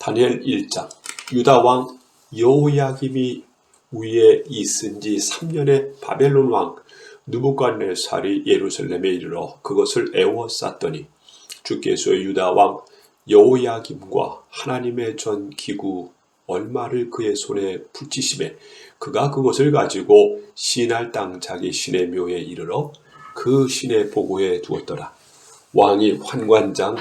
다니엘 1장. 유다 왕 여호야김이 위에 있은 지 3년에 바벨론 왕 느부갓네살이 예루살렘에 이르러 그것을 에워쌌더니 주께서 유다 왕 여호야김과 하나님의 전 기구 얼마를 그의 손에 붙이심에 그가 그것을 가지고 시날 땅 자기 신의 묘에 이르러 그 신의 보고에 두었더라. 왕이 환관장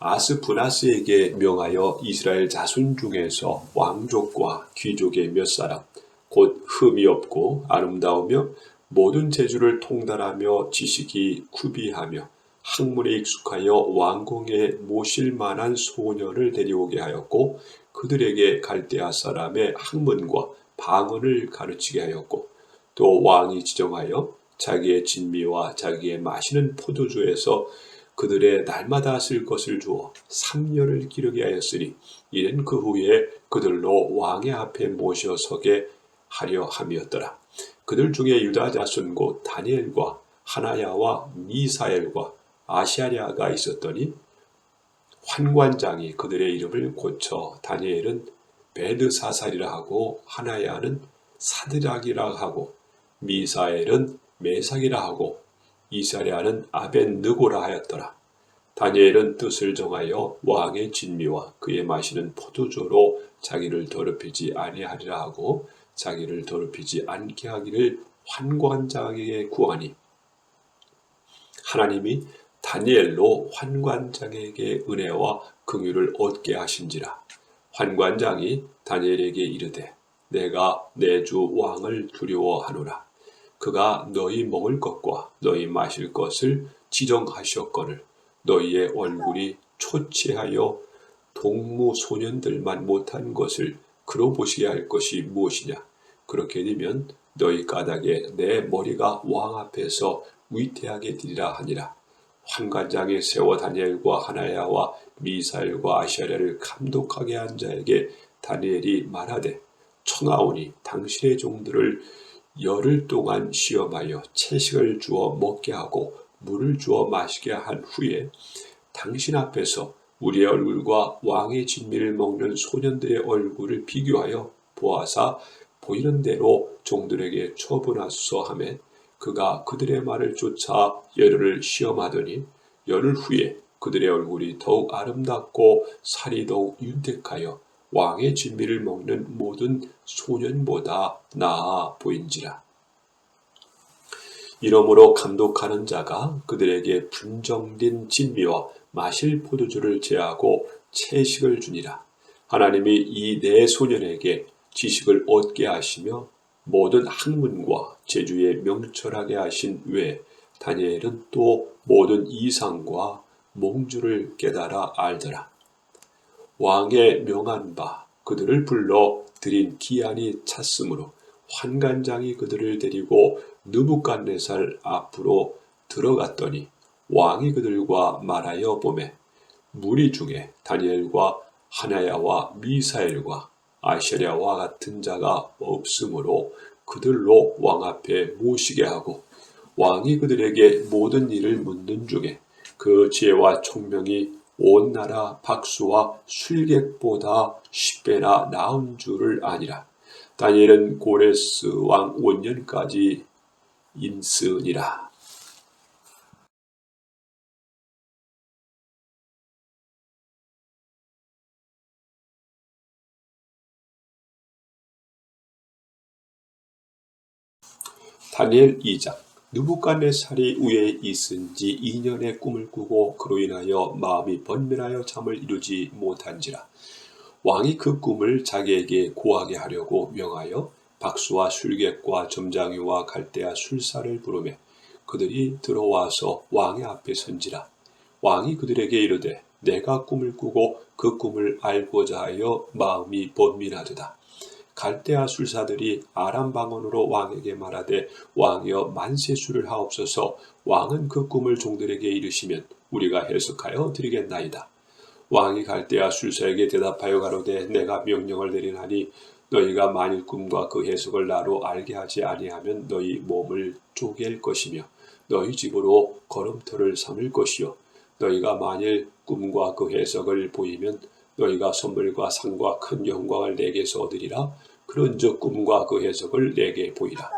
아스푸나스에게 명하여 이스라엘 자손 중에서 왕족과 귀족의 몇 사람 곧 흠이 없고 아름다우며 모든 재주를 통달하며 지식이 구비하며 학문에 익숙하여 왕궁에 모실 만한 소녀를 데려오게 하였고 그들에게 갈대아 사람의 학문과 방언을 가르치게 하였고 또 왕이 지정하여 자기의 진미와 자기의 마시는 포도주에서 그들의 날마다 쓸 것을 주어 3년을 기르게 하였으니 이는 그 후에 그들로 왕의 앞에 모셔서게 하려 함이었더라. 그들 중에 유다 자손 곧 다니엘과 하나야와 미사엘과 아샤랴가 있었더니 환관장이 그들의 이름을 고쳐 다니엘은 베드사살이라 하고 하나야는 사드락이라 하고 미사엘은 메삭이라 하고 이사랴는 아벤느고라 하였더라. 다니엘은 뜻을 정하여 왕의 진미와 그의 마시는 포도주로 자기를 더럽히지 아니하리라 하고 자기를 더럽히지 않게 하기를 환관장에게 구하니 하나님이 다니엘로 환관장에게 은혜와 긍휼을 얻게 하신지라. 환관장이 다니엘에게 이르되 내가 내 주 왕을 두려워하노라. 그가 너희 먹을 것과 너희 마실 것을 지정하셨거늘 너희의 얼굴이 초췌하여 동무 소년들만 못한 것을 그로 보시게 할 것이 무엇이냐. 그렇게 되면 너희 까닭에 내 머리가 왕 앞에서 위태하게 되리라 하니라. 환관장에 세워 다니엘과 하나야와 미사엘과 아샤랴를 감독하게 한 자에게 다니엘이 말하되 청하오니 당신의 종들을 열흘 동안 시험하여 채식을 주어 먹게 하고 물을 주어 마시게 한 후에 당신 앞에서 우리의 얼굴과 왕의 진미를 먹는 소년들의 얼굴을 비교하여 보아사 보이는 대로 종들에게 처분하소서 하매 그가 그들의 말을 쫓아 열흘을 시험하더니 열흘 후에 그들의 얼굴이 더욱 아름답고 살이 더욱 윤택하여 왕의 진미를 먹는 모든 소년보다 나아 보인지라. 이러므로 감독하는 자가 그들에게 분정된 진미와 마실 포도주를 제하고 채식을 주니라. 하나님이 이 네 소년에게 지식을 얻게 하시며 모든 학문과 재주에 명철하게 하신 외에 다니엘은 또 모든 이상과 몽주를 깨달아 알더라. 왕의 명한 바 그들을 불러 드린 기한이 찼으므로 환관장이 그들을 데리고 느부갓네살 앞으로 들어갔더니 왕이 그들과 말하여 보매 무리 중에 다니엘과 하나야와 미사엘과 아샤랴와 같은 자가 없으므로 그들로 왕 앞에 모시게 하고 왕이 그들에게 모든 일을 묻는 중에 그 지혜와 총명이 온 나라 박수와 술객보다 10배나 나은 줄을 아니라. 다니엘은 고레스 왕 5년까지 인쓰니라. 다니엘 2장. 느부갓네살이 위에 있은 지 2년의 꿈을 꾸고 그로 인하여 마음이 번민하여 잠을 이루지 못한지라. 왕이 그 꿈을 자기에게 고하게 하려고 명하여 박수와 술객과 점장이와 갈대아 술사를 부르매 그들이 들어와서 왕의 앞에 선지라. 왕이 그들에게 이르되 내가 꿈을 꾸고 그 꿈을 알고자 하여 마음이 번민하도다. 갈대아 술사들이 아람 방언으로 왕에게 말하되 왕이여 만세수를 하옵소서. 왕은 그 꿈을 종들에게 이르시면 우리가 해석하여 드리겠나이다. 왕이 갈대아 술사에게 대답하여 가로되 내가 명령을 내리나니 너희가 만일 꿈과 그 해석을 나로 알게 하지 아니하면 너희 몸을 쪼갤 것이며 너희 집으로 걸음터를 삼을 것이요 너희가 만일 꿈과 그 해석을 보이면 너희가 선물과 상과 큰 영광을 내게서 얻으리라. 그런즉 꿈과 그 해석을 내게 보이라.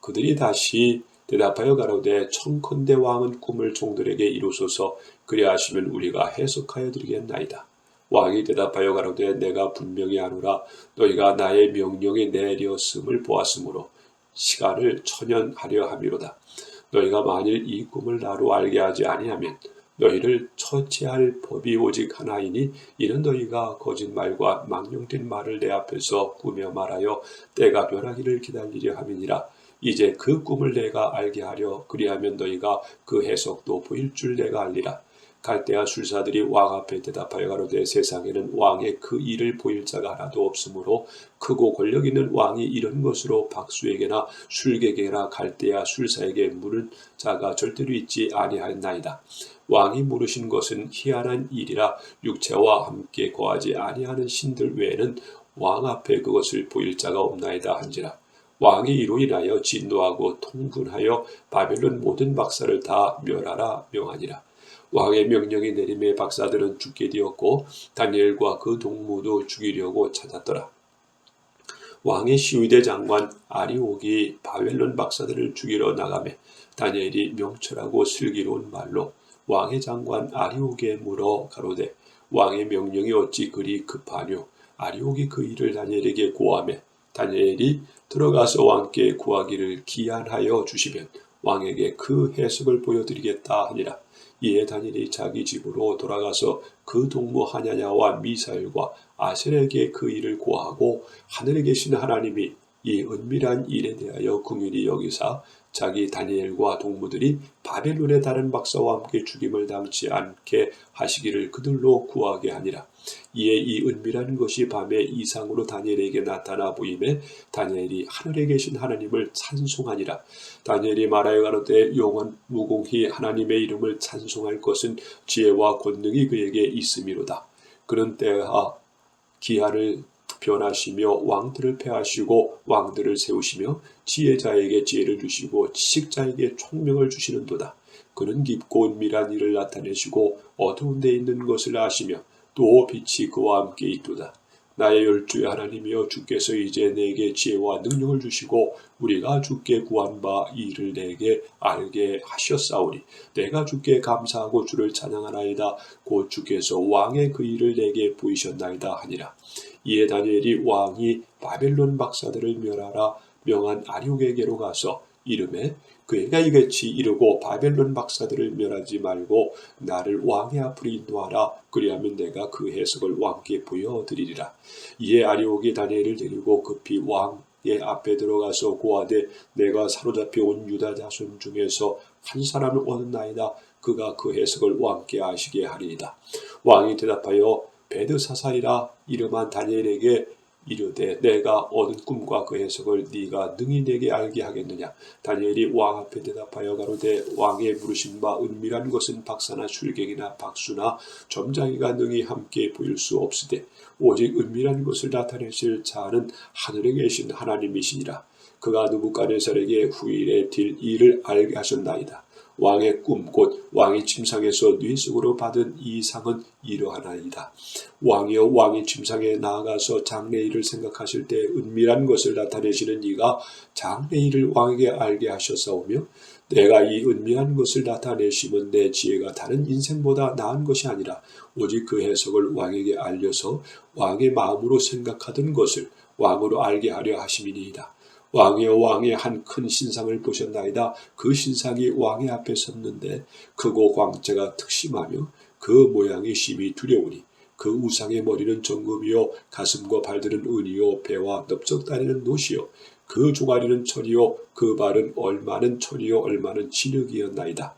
그들이 다시 대답하여 가로되 청컨대 왕은 꿈을 종들에게 이루소서. 그리하시면 우리가 해석하여 드리겠나이다. 왕이 대답하여 가로되 내가 분명히 아노라. 너희가 나의 명령이 내렸음을 보았으므로 시간을 천연하려 함이로다. 너희가 만일 이 꿈을 나로 알게 하지 아니하면 너희를 처치할 법이 오직 하나이니 이는 너희가 거짓말과 망령된 말을 내 앞에서 꾸며 말하여 때가 변하기를 기다리려 함이니라. 이제 그 꿈을 내가 알게 하려. 그리하면 너희가 그 해석도 보일 줄 내가 알리라. 갈대아 술사들이 왕 앞에 대답하여 가로되 세상에는 왕의 그 일을 보일 자가 하나도 없으므로 크고 권력 있는 왕이 이런 것으로 박수에게나 술객에게나 갈대아 술사에게 물은 자가 절대로 있지 아니하였나이다. 왕이 물으신 것은 희한한 일이라 육체와 함께 거하지 아니하는 신들 외에는 왕 앞에 그것을 보일 자가 없나이다 한지라. 왕이 이로 인하여 진노하고 통분하여 바벨론 모든 박사를 다 멸하라 명하니라. 왕의 명령이 내림에 박사들은 죽게 되었고 다니엘과 그 동무도 죽이려고 찾았더라. 왕의 시위대 장관 아리옥이 바벨론 박사들을 죽이러 나가매 다니엘이 명철하고 슬기로운 말로 왕의 장관 아리옥에 물어 가로되 왕의 명령이 어찌 그리 급하뇨. 아리옥이 그 일을 다니엘에게 고하매 다니엘이 들어가서 왕께 구하기를 기한하여 주시면 왕에게 그 해석을 보여드리겠다 하니라. 이에 다니엘이 자기 집으로 돌아가서 그 동무 하냐냐와 미사엘과 아셀에게 그 일을 고하고 하늘에 계신 하나님이 이 은밀한 일에 대하여 긍휼히 여기사 자기 다니엘과 동무들이 바벨론의 다른 박사와 함께 죽임을 당치 않게 하시기를 그들로 구하게 하니라. 이에 이 은밀한 것이 밤에 이상으로 다니엘에게 나타나 보임에 다니엘이 하늘에 계신 하나님을 찬송하니라. 다니엘이 말하여 가로되 영원 무공히 하나님의 이름을 찬송할 것은 지혜와 권능이 그에게 있음이로다. 그런 때가 기한을 변하시며 왕들을 패하시고 왕들을 세우시며 지혜자에게 지혜를 주시고 지식자에게 총명을 주시는도다. 그는 깊고 은밀한 일을 나타내시고 어두운 데 있는 것을 아시며 또 빛이 그와 함께 있도다. 나의 열주의 하나님이여 주께서 이제 내게 지혜와 능력을 주시고 우리가 주께 구한 바 이를 내게 알게 하셨사오니 내가 주께 감사하고 주를 찬양하나이다. 곧 주께서 왕의 그 일을 내게 보이셨나이다 하니라. 이에 다니엘이 왕이 바벨론 박사들을 멸하라 명한 아리옥에게로 가서 이름에 그애가 이같이 이르고 바벨론 박사들을 멸하지 말고 나를 왕의 앞으로 인도하라. 그리하면 내가 그 해석을 왕께 보여드리리라. 이에 아리옥이 다니엘을 데리고 급히 왕의 앞에 들어가서 고하되 내가 사로잡혀 온 유다 자손 중에서 한 사람을 얻었나이다. 그가 그 해석을 왕께 아시게 하리이다. 왕이 대답하여 베드사살이라 이름한 다니엘에게 이르되 내가 얻은 꿈과 그 해석을 네가 능히 내게 알게 하겠느냐. 다니엘이 왕 앞에 대답하여 가로되 왕의 물으신 바 은밀한 것은 박사나 술객이나 박수나 점장이가 능히 함께 보일 수 없으되 오직 은밀한 것을 나타내실 자는 하늘에 계신 하나님이시니라. 그가 느부갓네살에게 후일에 딜 일을 알게 하셨나이다. 왕의 꿈 곧 왕이 침상에서 뇌속으로 받은 이 상은 이러하나이다. 왕이여 왕이 침상에 나아가서 장래일을 생각하실 때 은밀한 것을 나타내시는 이가 장래일을 왕에게 알게 하셨사오며 내가 이 은밀한 것을 나타내심은 내 지혜가 다른 인생보다 나은 것이 아니라 오직 그 해석을 왕에게 알려서 왕의 마음으로 생각하던 것을 왕으로 알게 하려 하심이니이다. 왕이여 왕의 한 큰 신상을 보셨나이다. 그 신상이 왕의 앞에 섰는데 크고 광채가 특심하며 그 모양이 심히 두려우니 그 우상의 머리는 정금이요 가슴과 발들은 은이요 배와 넓적다리는 노시요 그 종아리는 철이요 그 발은 얼마는 철이요 얼마는 진흙이었나이다.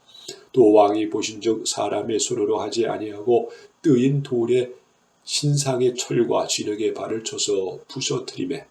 또 왕이 보신즉 사람의 손으로 하지 아니하고 뜨인 돌에 신상의 철과 진흙의 발을 쳐서 부서뜨리매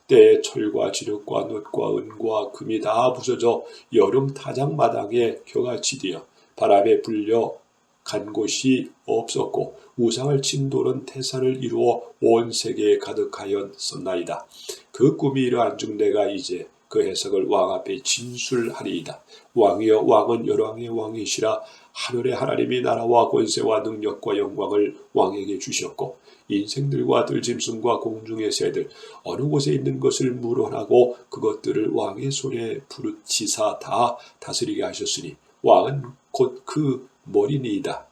때에 철과 진흙과 놋과 은과 금이 다 부서져 여름 타작마당에 겨같이 되어 바람에 불려 간 곳이 없었고 우상을 친 돌은 태산을 이루어 온 세계에 가득하였었나이다. 그 꿈이 이러한즉 내가 이제 그 해석을 왕 앞에 진술하리이다. 왕이여 왕은 열왕의 왕이시라. 하늘의 하나님이 나라와 권세와 능력과 영광을 왕에게 주셨고 인생들과 들짐승과 공중의 새들 어느 곳에 있는 것을 물어나고 그것들을 왕의 손에 부르치사 다 다스리게 하셨으니 왕은 곧 그 머리니이다.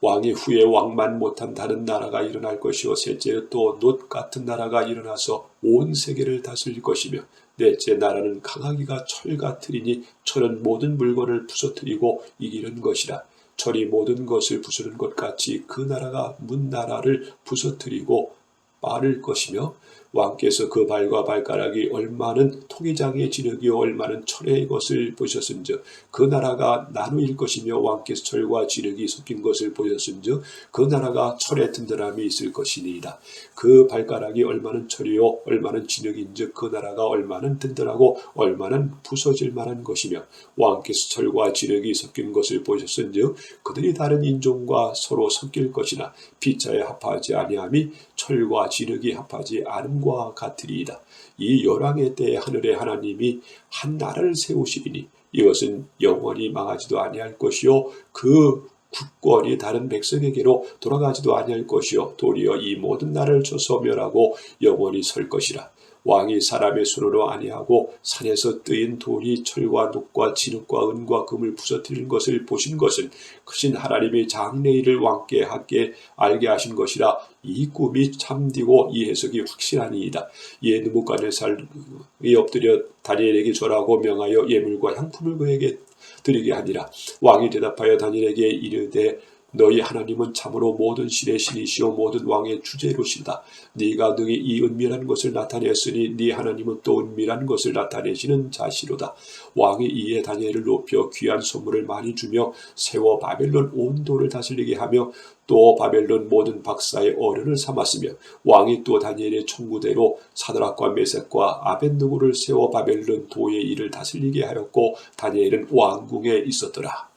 왕이 후에 왕만 못한 다른 나라가 일어날 것이요 셋째 또 놋 같은 나라가 일어나서 온 세계를 다스릴 것이며 넷째 나라는 강하기가 철 같으리니 철은 모든 물건을 부서뜨리고 이기는 것이라. 철이 모든 것을 부수는 것 같이 그 나라가 문 나라를 부서뜨리고 빠를 것이며 왕께서 그 발과 발가락이 얼마는 토기장의 진흙이요 얼마는 철의 것을 보셨은즉 그 나라가 나누일 것이며 왕께서 철과 진흙이 섞인 것을 보셨은즉 그 나라가 철의 든든함이 있을 것이니이다. 그 발가락이 얼마는 철이요 얼마는 진흙인즉 그 나라가 얼마는 든든하고 얼마는 부서질 만한 것이며 왕께서 철과 진흙이 섞인 것을 보셨은즉 그들이 다른 인종과 서로 섞일 것이나 피차에 합하지 아니함이 철과 진흙이 합하지 않음과 같으리이다. 이 열왕의 때에 하늘의 하나님이 한 나라를 세우시리니 이것은 영원히 망하지도 아니할 것이요 그 국권이 다른 백성에게로 돌아가지도 아니할 것이요 도리어 이 모든 나라를 쳐서 멸하고 영원히 설 것이라. 왕이 사람의 손으로 아니하고 산에서 뜨인 돌이 철과 녹과 진흙과 은과 금을 부서뜨리는 것을 보신 것은 크신 하나님의 장래일을 왕께 함께 알게 하신 것이라. 이 꿈이 참되고 이 해석이 확실하니이다. 이에 느부갓네살이 엎드려 다니엘에게 절하고 명하여 예물과 향품을 그에게 드리게 하니라. 왕이 대답하여 다니엘에게 이르되 너희 하나님은 참으로 모든 신의 신이시오 모든 왕의 주제로시다. 네가 능히 이 은밀한 것을 나타냈으니 네 하나님은 또 은밀한 것을 나타내시는 자시로다. 왕이 이에 다니엘을 높여 귀한 선물을 많이 주며 세워 바벨론 온 도를 다스리게 하며 또 바벨론 모든 박사의 어른을 삼았으며 왕이 또 다니엘의 청구대로 사드락과 메섹과 아벳느고를 세워 바벨론 도의 일을 다스리게 하였고 다니엘은 왕궁에 있었더라.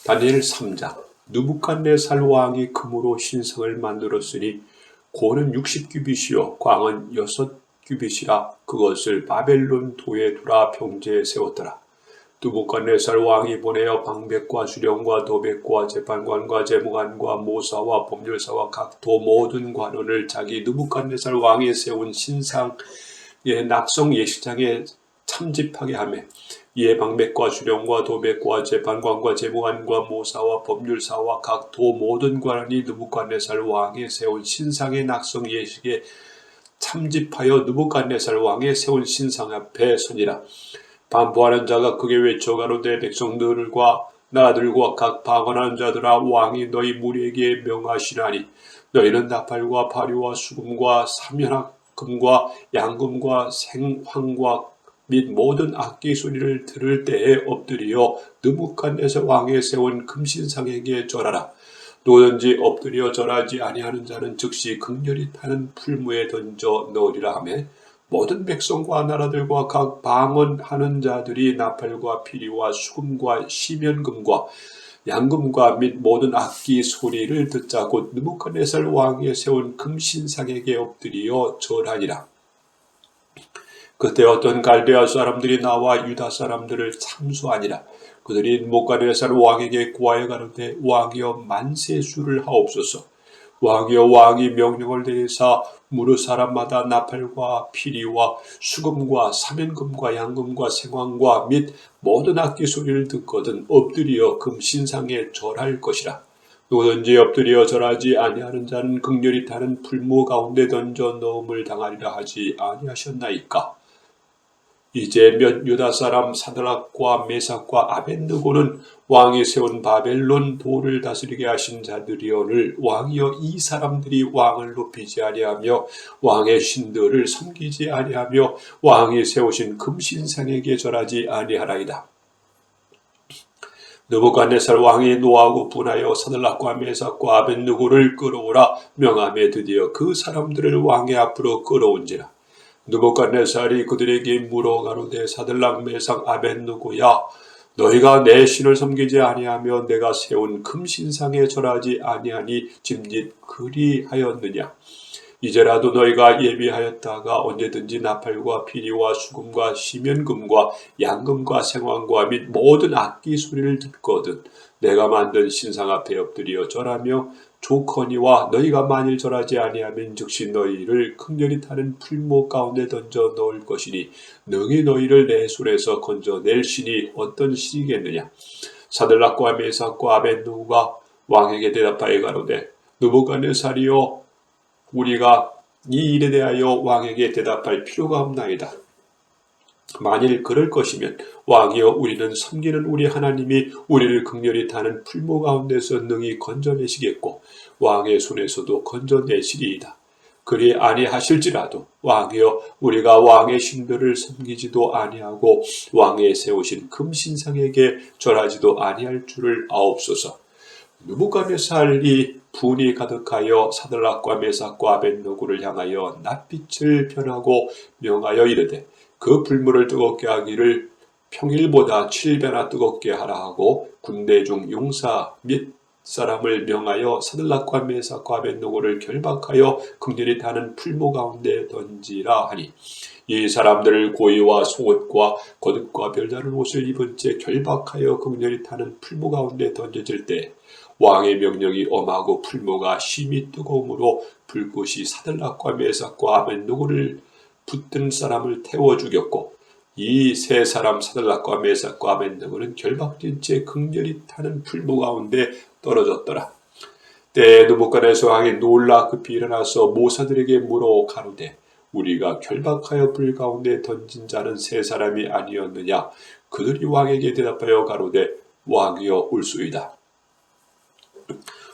다니엘 3장. 느부갓네살 왕이 금으로 신성을 만들었으니 고는 60규빗이요 광은 6규빗이라 그것을 바벨론 도에 두라 평지에 세웠더라. 느부갓네살 왕이 보내어 방백과 수령과 도백과 재판관과 재무관과 모사와 법률사와 각 도 모든 관원을 자기 느부갓네살 왕이 세운 신상의 낙성 예식장에 참집하게 하며 이에 방백과 수령과 도백과 재판관과 재무관과 모사와 법률사와 각 도 모든 관원이 느부갓네살 왕이 세운 신상의 낙성 예식에 참집하여 느부갓네살 왕이 세운 신상 앞에 서니라. 반포하는 자가 크게 외쳐 가로되 백성들과 나라들과 각 방언하는 자들아 왕이 너희 무리에게 명하시나니 너희는 나팔과 파류와 수금과 사면금과 양금과 생황과 및 모든 악기 소리를 들을 때에 엎드려 느부갓네살 왕이 세운 금신상에게 절하라. 누구든지 엎드려 절하지 아니하는 자는 즉시 극렬히 타는 풀무에 던져 넣으리라 하며 모든 백성과 나라들과 각 방언하는 자들이 나팔과 피리와 수금과 시면금과 양금과 및 모든 악기 소리를 듣자 곧 느부갓네살 왕이 세운 금신상에게 엎드려 절하니라. 그때 어떤 갈대아 사람들이 나와 유다 사람들을 참수하니라. 그들이 느부갓네살 왕에게 구하여 가로되 왕이여 만세수를 하옵소서. 왕이여 왕이 명령을 내리사 무릇 사람마다 나팔과 피리와 수금과 사면금과 양금과 생황과 및 모든 악기 소리를 듣거든 엎드려 금신상에 절할 것이라. 누구든지 엎드려 절하지 아니하는 자는 극렬히 타는 풀무 가운데 던져 넣음을 당하리라 하지 아니하셨나이까. 이제 몇 유다 사람 사드락과 메삭과 아벳느고는 왕이 세운 바벨론 도를 다스리게 하신 자들이오늘 왕이여 이 사람들이 왕을 높이지 아니하며 왕의 신들을 섬기지 아니하며 왕이 세우신 금신상에게 절하지 아니하라이다. 느부갓네살 왕이 노하고 분하여 사드락과 메삭과 아벳느고를 끌어오라 명함에 드디어 그 사람들을 왕의 앞으로 끌어온지라. 느부갓네살이 그들에게 물어 가로되 사드락 메삭 아벳느고야 너희가 내 신을 섬기지 아니하며 내가 세운 금신상에 절하지 아니하니 짐짓 그리하였느냐. 이제라도 너희가 예비하였다가 언제든지 나팔과 피리와 수금과 시면금과 양금과 생황과 및 모든 악기 소리를 듣거든 내가 만든 신상 앞에 엎드려 절하며 조커니와 너희가 만일 절하지 아니하면 즉시 너희를 극렬히 타는 풀목 가운데 던져 넣을 것이니 능히 너희를 내 손에서 건져낼 신이 어떤 신이겠느냐. 사들락과 메삭과 아벤누가 왕에게 대답하여 가로되 느부갓네살이여 우리가 이 일에 대하여 왕에게 대답할 필요가 없나이다. 만일 그럴 것이면 왕이여 우리는 섬기는 우리 하나님이 우리를 극렬히 타는 풀무 가운데서 능히 건져내시겠고 왕의 손에서도 건져내시리이다. 그리 아니하실지라도 왕이여 우리가 왕의 신들을 섬기지도 아니하고 왕의 세우신 금신상에게 절하지도 아니할 줄을 아옵소서. 느부갓네살이 분이 가득하여 사들락과 메삭과 아벤노고를 향하여 낯빛을 변하고 명하여 이르되 그 불물을 뜨겁게 하기를 평일보다 7배나 뜨겁게 하라 하고 군대 중 용사 및 사람을 명하여 사들락과 메삭과 아벤노고를 결박하여 극렬히 타는 풀무 가운데 던지라 하니 이 사람들을 고이와 속옷과 겉옷과 별다른 옷을 입은 채 결박하여 극렬히 타는 풀무 가운데 던져질 때 왕의 명령이 엄하고 풀무가 심히 뜨거움으로 불꽃이 사들락과 메삭과 아벤노고를 붙든 사람을 태워 죽였고 이 세 사람 사들락과 메삭과 아벤노고는 결박된 채 극렬히 타는 풀무 가운데 떨어졌더라. 때에 느부갓네살 왕이 놀라 급히 일어나서 모사들에게 물어 가로되 우리가 결박하여 불 가운데 던진 자는 세 사람이 아니었느냐. 그들이 왕에게 대답하여 가로되 왕이여 올소이다.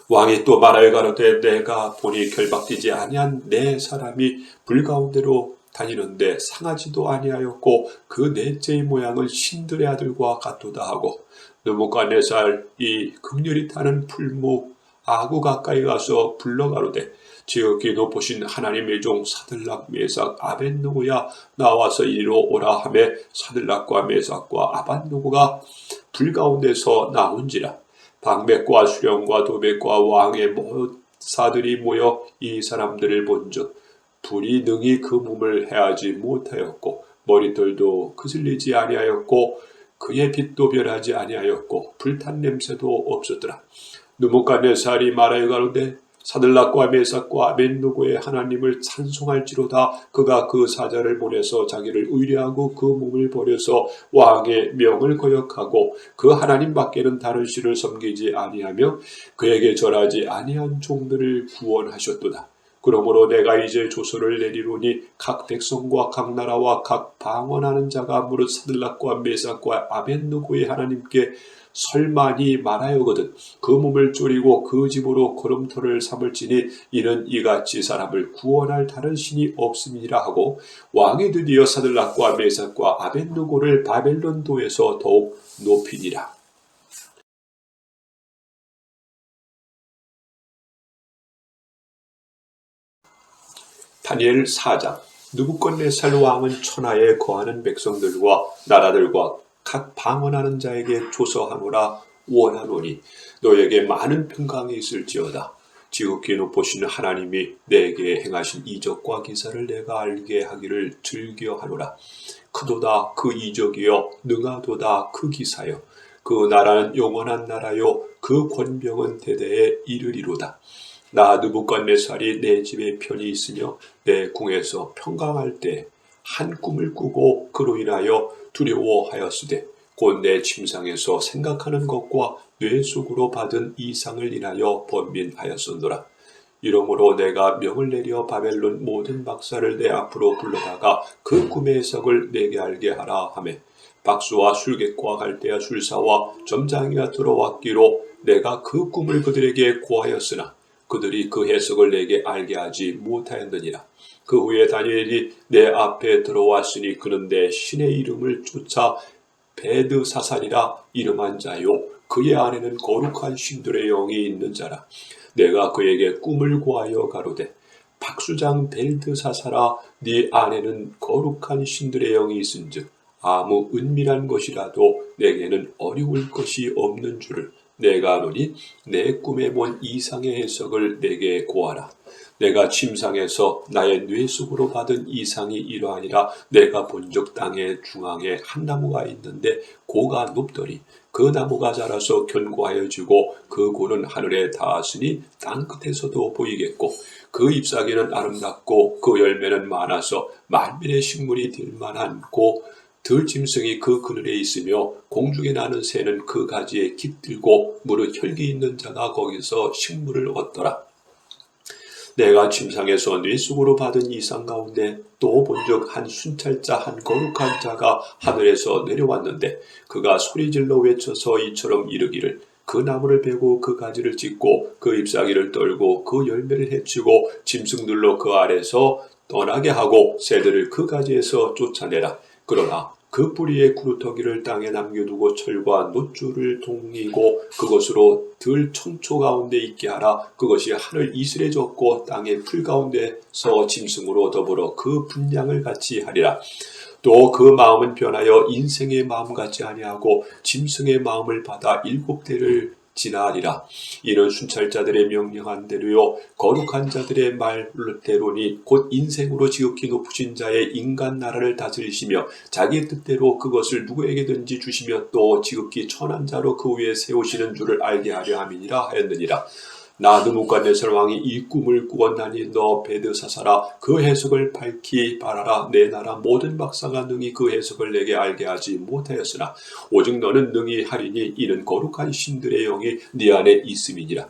왕이 또 말하여 가로되 내가 보니 결박되지 아니한 네 사람이 불 가운데로 다니는데 상하지도 아니하였고 그 넷째의 모양은 신들의 아들과 같도다 하고 느부갓네살이 극렬히 타는 풀무 아구 가까이 가서 불러 가로되 지극히 높으신 하나님의 종 사들락 메삭 아벤누고야 나와서 이리로 오라 하매 사들락과 메삭과 아벤누고가 불 가운데서 나온지라. 방백과 수령과 도백과 왕의 모사들이 모여 이 사람들을 본즉 불이 능히 그 몸을 해하지 못하였고 머리털도 그슬리지 아니하였고 그의 빛도 변하지 아니하였고 불탄 냄새도 없었더라. 느부갓네살이 말하여 가로되 사들락과 메삭과 아벤누고의 하나님을 찬송할지로다. 그가 그 사자를 보내서 자기를 의뢰하고 그 몸을 버려서 왕의 명을 거역하고 그 하나님 밖에는 다른 신을 섬기지 아니하며 그에게 절하지 아니한 종들을 구원하셨도다. 그러므로 내가 이제 조서를 내리노니 각 백성과 각 나라와 각 방언하는 자가 무릇 사들락과 메삭과 아벤누고의 하나님께 설만이 말하여거든 그 몸을 쪼리고 그 집으로 걸음터를 삼을지니 이는 이같이 사람을 구원할 다른 신이 없음이라 하고 왕이 드디어 사들락과 메삭과 아벤누고를 바벨론도에서 더욱 높이니라. 다니엘 4장. 느부갓네살 왕은 천하에 거하는 백성들과 나라들과 각 방언하는 자에게 조서하노라 원하노니 너에게 많은 평강이 있을지어다. 지극히 높으신 하나님이 내게 행하신 이적과 기사를 내가 알게 하기를 즐겨하노라. 크도다 그 이적이여 능하도다 그 기사여 그 나라는 영원한 나라요 그 권병은 대대에 이르리로다. 나 느부갓네살이 내 집에 편히 있으며 내 궁에서 평강할 때 한 꿈을 꾸고 그로 인하여 두려워하였으되 곧 내 침상에서 생각하는 것과 뇌 속으로 받은 이상을 인하여 번민하였었노라. 이러므로 내가 명을 내려 바벨론 모든 박사를 내 앞으로 불러다가 그 꿈의 해석을 내게 알게 하라 하매 박수와 술객과 갈대아 술사와 점장이가 들어왔기로 내가 그 꿈을 그들에게 고하였으나 그들이 그 해석을 내게 알게 하지 못하였느니라. 그 후에 다니엘이 내 앞에 들어왔으니 그는 내 신의 이름을 쫓아 베드사살이라 이름한 자요 그의 안에는 거룩한 신들의 영이 있는 자라. 내가 그에게 꿈을 고하여 가로되 박수장 벨드사살아 네 안에는 거룩한 신들의 영이 있은즉 아무 은밀한 것이라도 내게는 어려울 것이 없는 줄을 내가 아노니 내 꿈에 본 이상의 해석을 내게 고하라. 내가 침상에서 나의 뇌 속으로 받은 이상이 이러하니라. 내가 본적 땅의 중앙에 한 나무가 있는데 고가 높더니 그 나무가 자라서 견고하여지고 그 골은 하늘에 닿았으니 땅 끝에서도 보이겠고 그 잎사귀는 아름답고 그 열매는 많아서 만민의 식물이 될 만하고 들짐승이 그 그늘에 있으며 공중에 나는 새는 그 가지에 깃들고 무릇 혈기 있는 자가 거기서 식물을 얻더라. 내가 침상에서 뇌 속으로 받은 이상 가운데 또 본적 한 순찰자 한 거룩한 자가 하늘에서 내려왔는데 그가 소리질러 외쳐서 이처럼 이르기를 그 나무를 베고 그 가지를 찢고 그 잎사귀를 떨고 그 열매를 해치고 짐승들로 그 아래서 떠나게 하고 새들을 그 가지에서 쫓아내라. 그러나 그 뿌리의 구루터기를 땅에 남겨두고 철과 놋줄을 동이고 그것으로 들 청초 가운데 있게 하라. 그것이 하늘 이슬에 젖고 땅의 풀 가운데서 짐승으로 더불어 그 분량을 같이 하리라. 또 그 마음은 변하여 인생의 마음 같지 아니하고 짐승의 마음을 받아 7대를 지나리라. 이는 순찰자들의 명령한 대로요 거룩한 자들의 말대로니 곧 인생으로 지극히 높으신 자의 인간 나라를 다스리시며 자기 뜻대로 그것을 누구에게든지 주시며 또 지극히 천한 자로 그 위에 세우시는 줄을 알게 하려 함이니라 하였느니라. 나 느부갓네살 왕이 이 꿈을 꾸었나니 너 벨드사사라 그 해석을 밝히 말하라. 내 나라 모든 박사가 능히 그 해석을 내게 알게 하지 못하였으나 오직 너는 능히 하리니 이는 거룩한 신들의 영이 네 안에 있음이니라.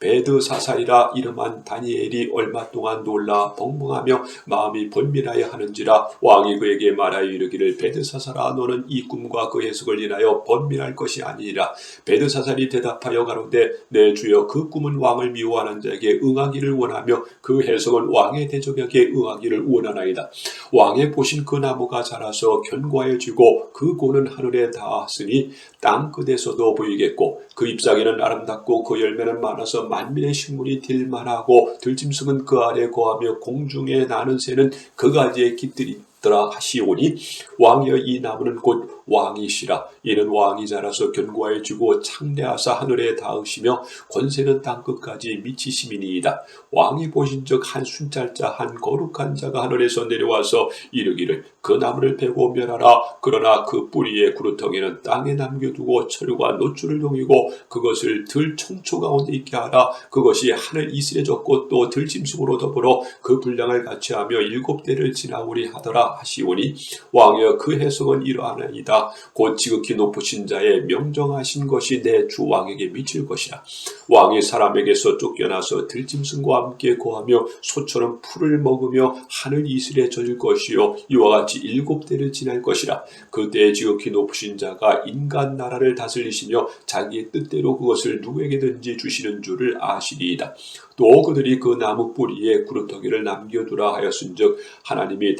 벨드사살이라 이름한 다니엘이 얼마 동안 놀라 벙벙하며 마음이 번민하여 하는지라. 왕이 그에게 말하여 이르기를 벨드사살아 너는 이 꿈과 그 해석을 인하여 번민할 것이 아니니라. 벨드사살이 대답하여 가로되 내 주여 그 꿈은 왕을 미워하는 자에게 응하기를 원하며 그 해석은 왕의 대적에게 응하기를 원하나이다. 왕의 보신 그 나무가 자라서 견고하여지고 그 고는 하늘에 닿았으니 땅 끝에서도 보이겠고 그 잎사귀는 아름답고 그 열매는 많아서 만민의 식물이 될 만하고 들짐승은 그 아래 거하며 공중에 나는 새는 그 가지에 깃들이더라 하시오니 왕이여 이 나무는 곧 왕이시라. 이는 왕이 자라서 견고해지고 창대하사 하늘에 닿으시며 권세는 땅끝까지 미치심이니이다. 왕이 보신즉 한 순찰자 한 거룩한 자가 하늘에서 내려와서 이르기를 그 나무를 베고 멸하라. 그러나 그 뿌리의 구루텅이는 땅에 남겨두고 철과 놋줄을 동이고 그것을 들 청초 가운데 있게 하라. 그것이 하늘 이슬에 젖고 또 들짐승으로 더불어 그 분량을 같이 하며 7대를 지나오리 하더라 하시오니 왕이여 그 해석은 이러하나이다. 곧 지극히 높으신 자의 명정하신 것이 내 주 왕에게 미칠 것이라. 왕이 사람에게서 쫓겨나서 들짐승과 함께 거하며 소처럼 풀을 먹으며 하늘 이슬에 젖을 것이요 이와 같이 7대를 지날 것이라. 그때 지극히 높으신 자가 인간 나라를 다스리시며 자기의 뜻대로 그것을 누구에게든지 주시는 줄을 아시리이다. 또 그들이 그 나무 뿌리에 구루터기를 남겨두라 하였은즉 하나님이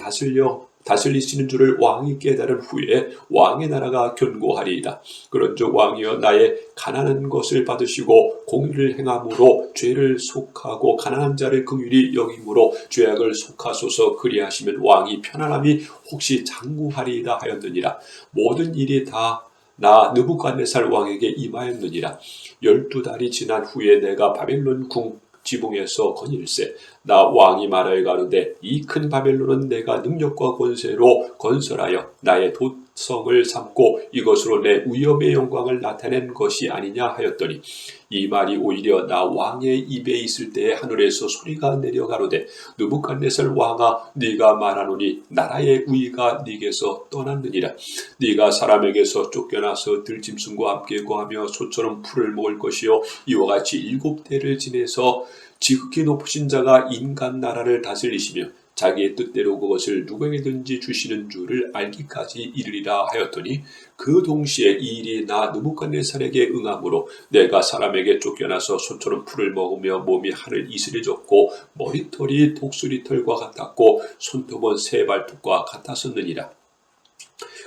다스리시는 줄을 왕이 깨달은 후에 왕의 나라가 견고하리이다. 그런즉 왕이여 나의 가난한 것을 받으시고 공의를 행함으로 죄를 속하고 가난한 자를 긍휼히 여김으로 죄악을 속하소서. 그리하시면 왕이 편안함이 혹시 장구하리이다 하였느니라. 모든 일이 다 나 느부갓네살 왕에게 임하였느니라. 12달이 지난 후에 내가 바벨론 궁 지붕에서 거닐세. 나 왕이 말하여 가로되 이 큰 바벨론은 내가 능력과 권세로 건설하여 나의 도성을 삼고 이것으로 내 위엄의 영광을 나타낸 것이 아니냐 하였더니 이 말이 오히려 나 왕의 입에 있을 때에 하늘에서 소리가 내려 가로되 느부갓네살 왕아 네가 말하노니 나라의 우위가 네게서 떠났느니라. 네가 사람에게서 쫓겨나서 들짐승과 함께 거하며 소처럼 풀을 먹을 것이요 이와 같이 7대를 지내서 지극히 높으신 자가 인간 나라를 다스리시며 자기의 뜻대로 그것을 누구에게든지 주시는 줄을 알기까지 이르리라 하였더니 그 동시에 이 일이 나 느부갓네살에게 응함으로 내가 사람에게 쫓겨나서 소처럼 풀을 먹으며 몸이 하늘 이슬에 젖고 머리털이 독수리털과 같았고 손톱은 새 발톱과 같았었느니라.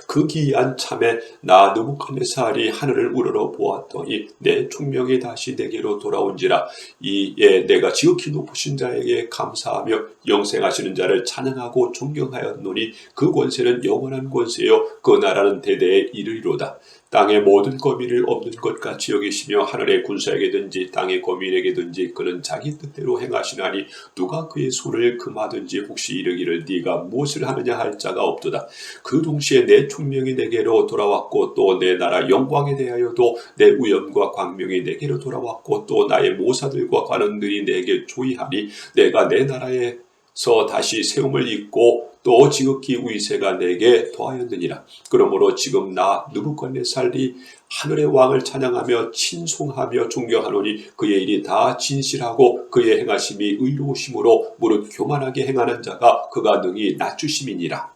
그 기이한 참에 나 느부갓네살이 하늘을 우러러 보았더니 내 총명이 다시 내게로 돌아온지라. 이에 내가 지극히 높으신 자에게 감사하며 영생하시는 자를 찬양하고 존경하였노니 그 권세는 영원한 권세요 그 나라는 대대에 이르리로다. 땅의 모든 거민을 없는 것 같이 여기시며 하늘의 군사에게든지 땅의 거민에게든지 그는 자기 뜻대로 행하시나니 누가 그의 손을 금하든지 혹시 이르기를 네가 무엇을 하느냐 할 자가 없도다. 그 동시에 내 총명이 내게로 돌아왔고 또 내 나라 영광에 대하여도 내 위엄과 광명이 내게로 돌아왔고 또 나의 모사들과 관원들이 내게 조이하니 내가 내 나라에서 다시 세움을 입고 또 지극히 위세가 내게 더하였느니라. 그러므로 지금 나 느부갓네살이 하늘의 왕을 찬양하며 친송하며 존경하노니 그의 일이 다 진실하고 그의 행하심이 의로우심으로 무릇 교만하게 행하는 자가 그가 능히 낮추심이니라.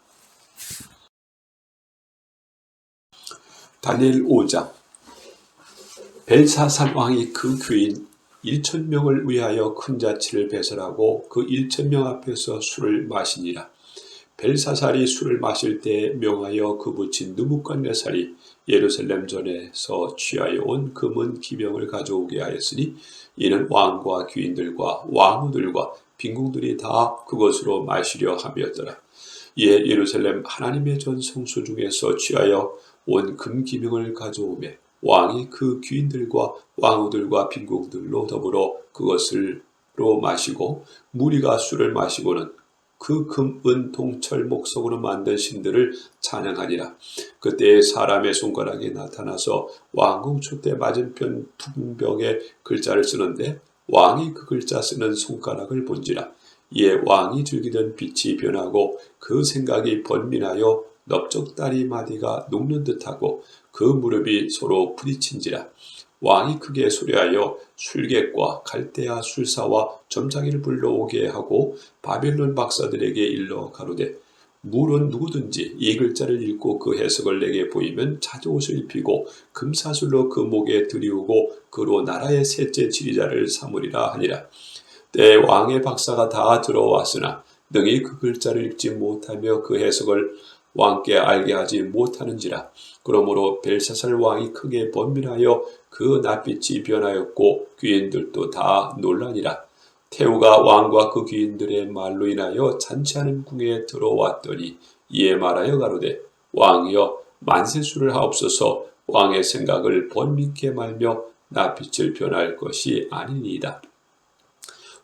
다니엘 5장. 벨사살 왕이 그 귀인 1,000명을 위하여 큰 잔치를 배설하고 그 1,000명 앞에서 술을 마시니라. 벨사살이 술을 마실 때 명하여 그 부친 느부갓네살이 예루살렘 전에서 취하여 온 금은 기명을 가져오게 하였으니 이는 왕과 귀인들과 왕후들과 빈궁들이 다 그것으로 마시려 함이었더라. 이에 예루살렘 하나님의 전 성소 중에서 취하여 온 금기명을 가져오매 왕이 그 귀인들과 왕후들과 빈궁들로 더불어 그것으로 마시고 무리가 술을 마시고는 그 금, 은, 동, 철, 목석으로 만든 신들을 찬양하니라. 그때 사람의 손가락이 나타나서 왕궁 촛대 맞은편 풍병에 글자를 쓰는데 왕이 그 글자 쓰는 손가락을 본지라. 이에 왕이 즐기던 빛이 변하고 그 생각이 번민하여 넓적다리 마디가 녹는 듯하고 그 무릎이 서로 부딪힌지라. 왕이 크게 소리하여 술객과 갈대아 술사와 점장이를 불러오게 하고 바벨론 박사들에게 일러 가로되 물은 누구든지 이 글자를 읽고 그 해석을 내게 보이면 자주옷을 입히고 금사슬로 그 목에 들이우고 그로 나라의 셋째 지리자를 삼으리라 하니라. 때 왕의 박사가 다 들어왔으나 능히 그 글자를 읽지 못하며 그 해석을 왕께 알게 하지 못하는지라. 그러므로 벨사살 왕이 크게 번민하여 그 낯빛이 변하였고 귀인들도 다 놀라니라. 태후가 왕과 그 귀인들의 말로 인하여 잔치하는 궁에 들어왔더니 이에 말하여 가로되 왕이여 만세수를 하옵소서. 왕의 생각을 번민케 말며 낯빛을 변할 것이 아니니이다.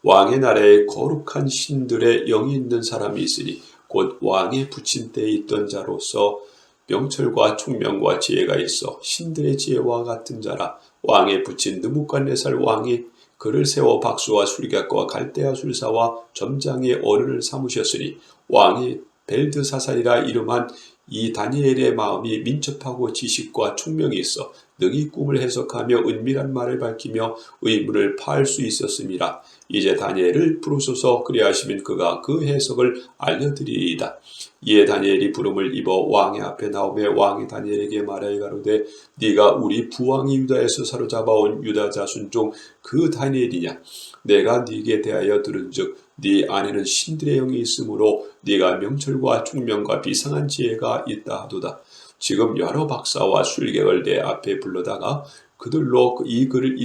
왕의 나라에 거룩한 신들의 영이 있는 사람이 있으니 곧 왕의 부친때에 있던 자로서 명철과 총명과 지혜가 있어 신들의 지혜와 같은 자라. 왕의 부친 느부갓네살 왕이 그를 세워 박수와 술객과 갈대아 술사와 점장의 어른을 삼으셨으니 왕이 벨드사살이라 이름한 이 다니엘의 마음이 민첩하고 지식과 총명이 있어 능히 꿈을 해석하며 은밀한 말을 밝히며 의문을 파할 수 있었음이라. 이제 다니엘을 부르소서. 그리하시면 그가 그 해석을 알려드리리이다. 이에 다니엘이 부름을 입어 왕의 앞에 나오매 왕이 다니엘에게 말하여 가로되 네가 우리 부왕이 유다에서 사로잡아온 유다 자손 중 그 다니엘이냐? 내가 네게 대하여 들은즉 네 안에는 신들의 영이 있으므로 네가 명철과 총명과 비상한 지혜가 있다 하도다. 지금 여러 박사와 술객을 내 앞에 불러다가 그들로 이 글을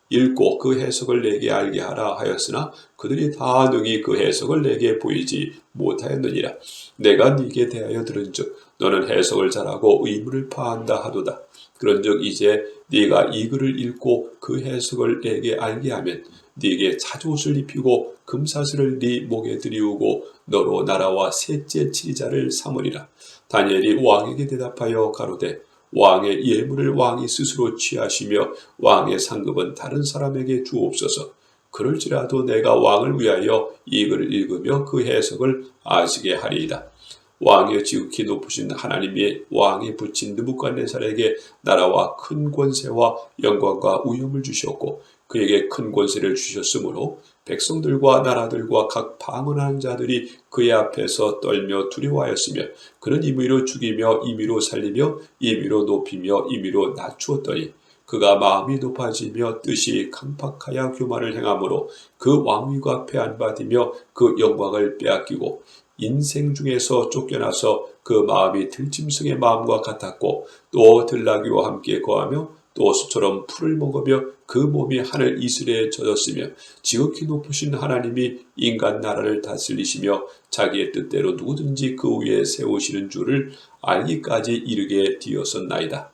읽고 그 해석을 내게 알게 하라 하였으나 그들이 다 능히 그 해석을 내게 보이지 못하였느니라. 내가 네게 대하여 들은즉 너는 해석을 잘하고 의문을 파한다 하도다. 그런즉 이제 네가 이 글을 읽고 그 해석을 내게 알게 하면 네게 자주옷을 입히고 금사슬을 네 목에 들이우고 너로 나라와 셋째 지리자를 삼으리라. 다니엘이 왕에게 대답하여 가로되 왕의 예물을 왕이 스스로 취하시며 왕의 상급은 다른 사람에게 주옵소서. 그럴지라도 내가 왕을 위하여 이 글을 읽으며 그 해석을 아시게 하리이다. 왕의 지극히 높으신 하나님이 왕이 부친 느부갓네살에게 나라와 큰 권세와 영광과 위엄을 주셨고 그에게 큰 권세를 주셨으므로 백성들과 나라들과 각 방언하는 자들이 그의 앞에서 떨며 두려워하였으며 그는 임의로 죽이며 임의로 살리며 임의로 높이며 임의로 낮추었더니 그가 마음이 높아지며 뜻이 강팍하여 교만을 행함으로 그 왕위가 패한받으며 그 영광을 빼앗기고 인생 중에서 쫓겨나서 그 마음이 들짐승의 마음과 같았고 또 들나귀와 함께 거하며 또 수처럼 풀을 먹으며 그 몸이 하늘 이슬에 젖었으며 지극히 높으신 하나님이 인간 나라를 다스리시며 자기의 뜻대로 누구든지 그 위에 세우시는 줄을 알기까지 이르게 되었었나이다.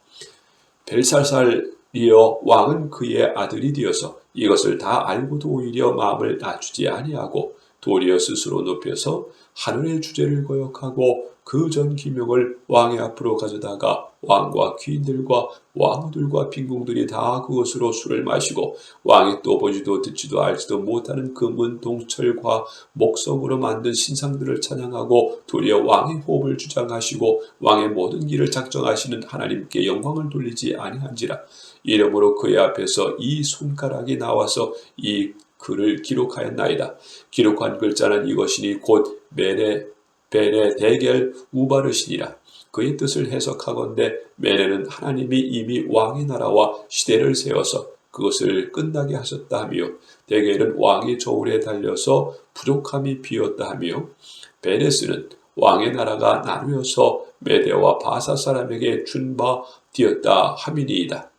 벨사살이여 왕은 그의 아들이 되어서 이것을 다 알고도 오히려 마음을 낮추지 아니하고 도리어 스스로 높여서 하늘의 주제를 거역하고 그 전 기명을 왕의 앞으로 가져다가 왕과 귀인들과 왕후들과 빈궁들이 다 그것으로 술을 마시고 왕이 또 보지도 듣지도 알지도 못하는 금은 동철과 목성으로 만든 신상들을 찬양하고 도리어 왕의 호흡을 주장하시고 왕의 모든 길을 작정하시는 하나님께 영광을 돌리지 아니한지라. 이러므로 그의 앞에서 이 손가락이 나와서 이 글을 기록하였나이다. 기록한 글자는 이것이니 곧 베네 데겔 우바르시니라. 그의 뜻을 해석하건대 메네는 하나님이 이미 왕의 나라와 시대를 세워서 그것을 끝나게 하셨다 하며, 데겔은 왕이 저울에 달려서 부족함이 비었다 하며, 베네스는 왕의 나라가 나누어서 메대와 바사 사람에게 준 바 되었다 함이니이다.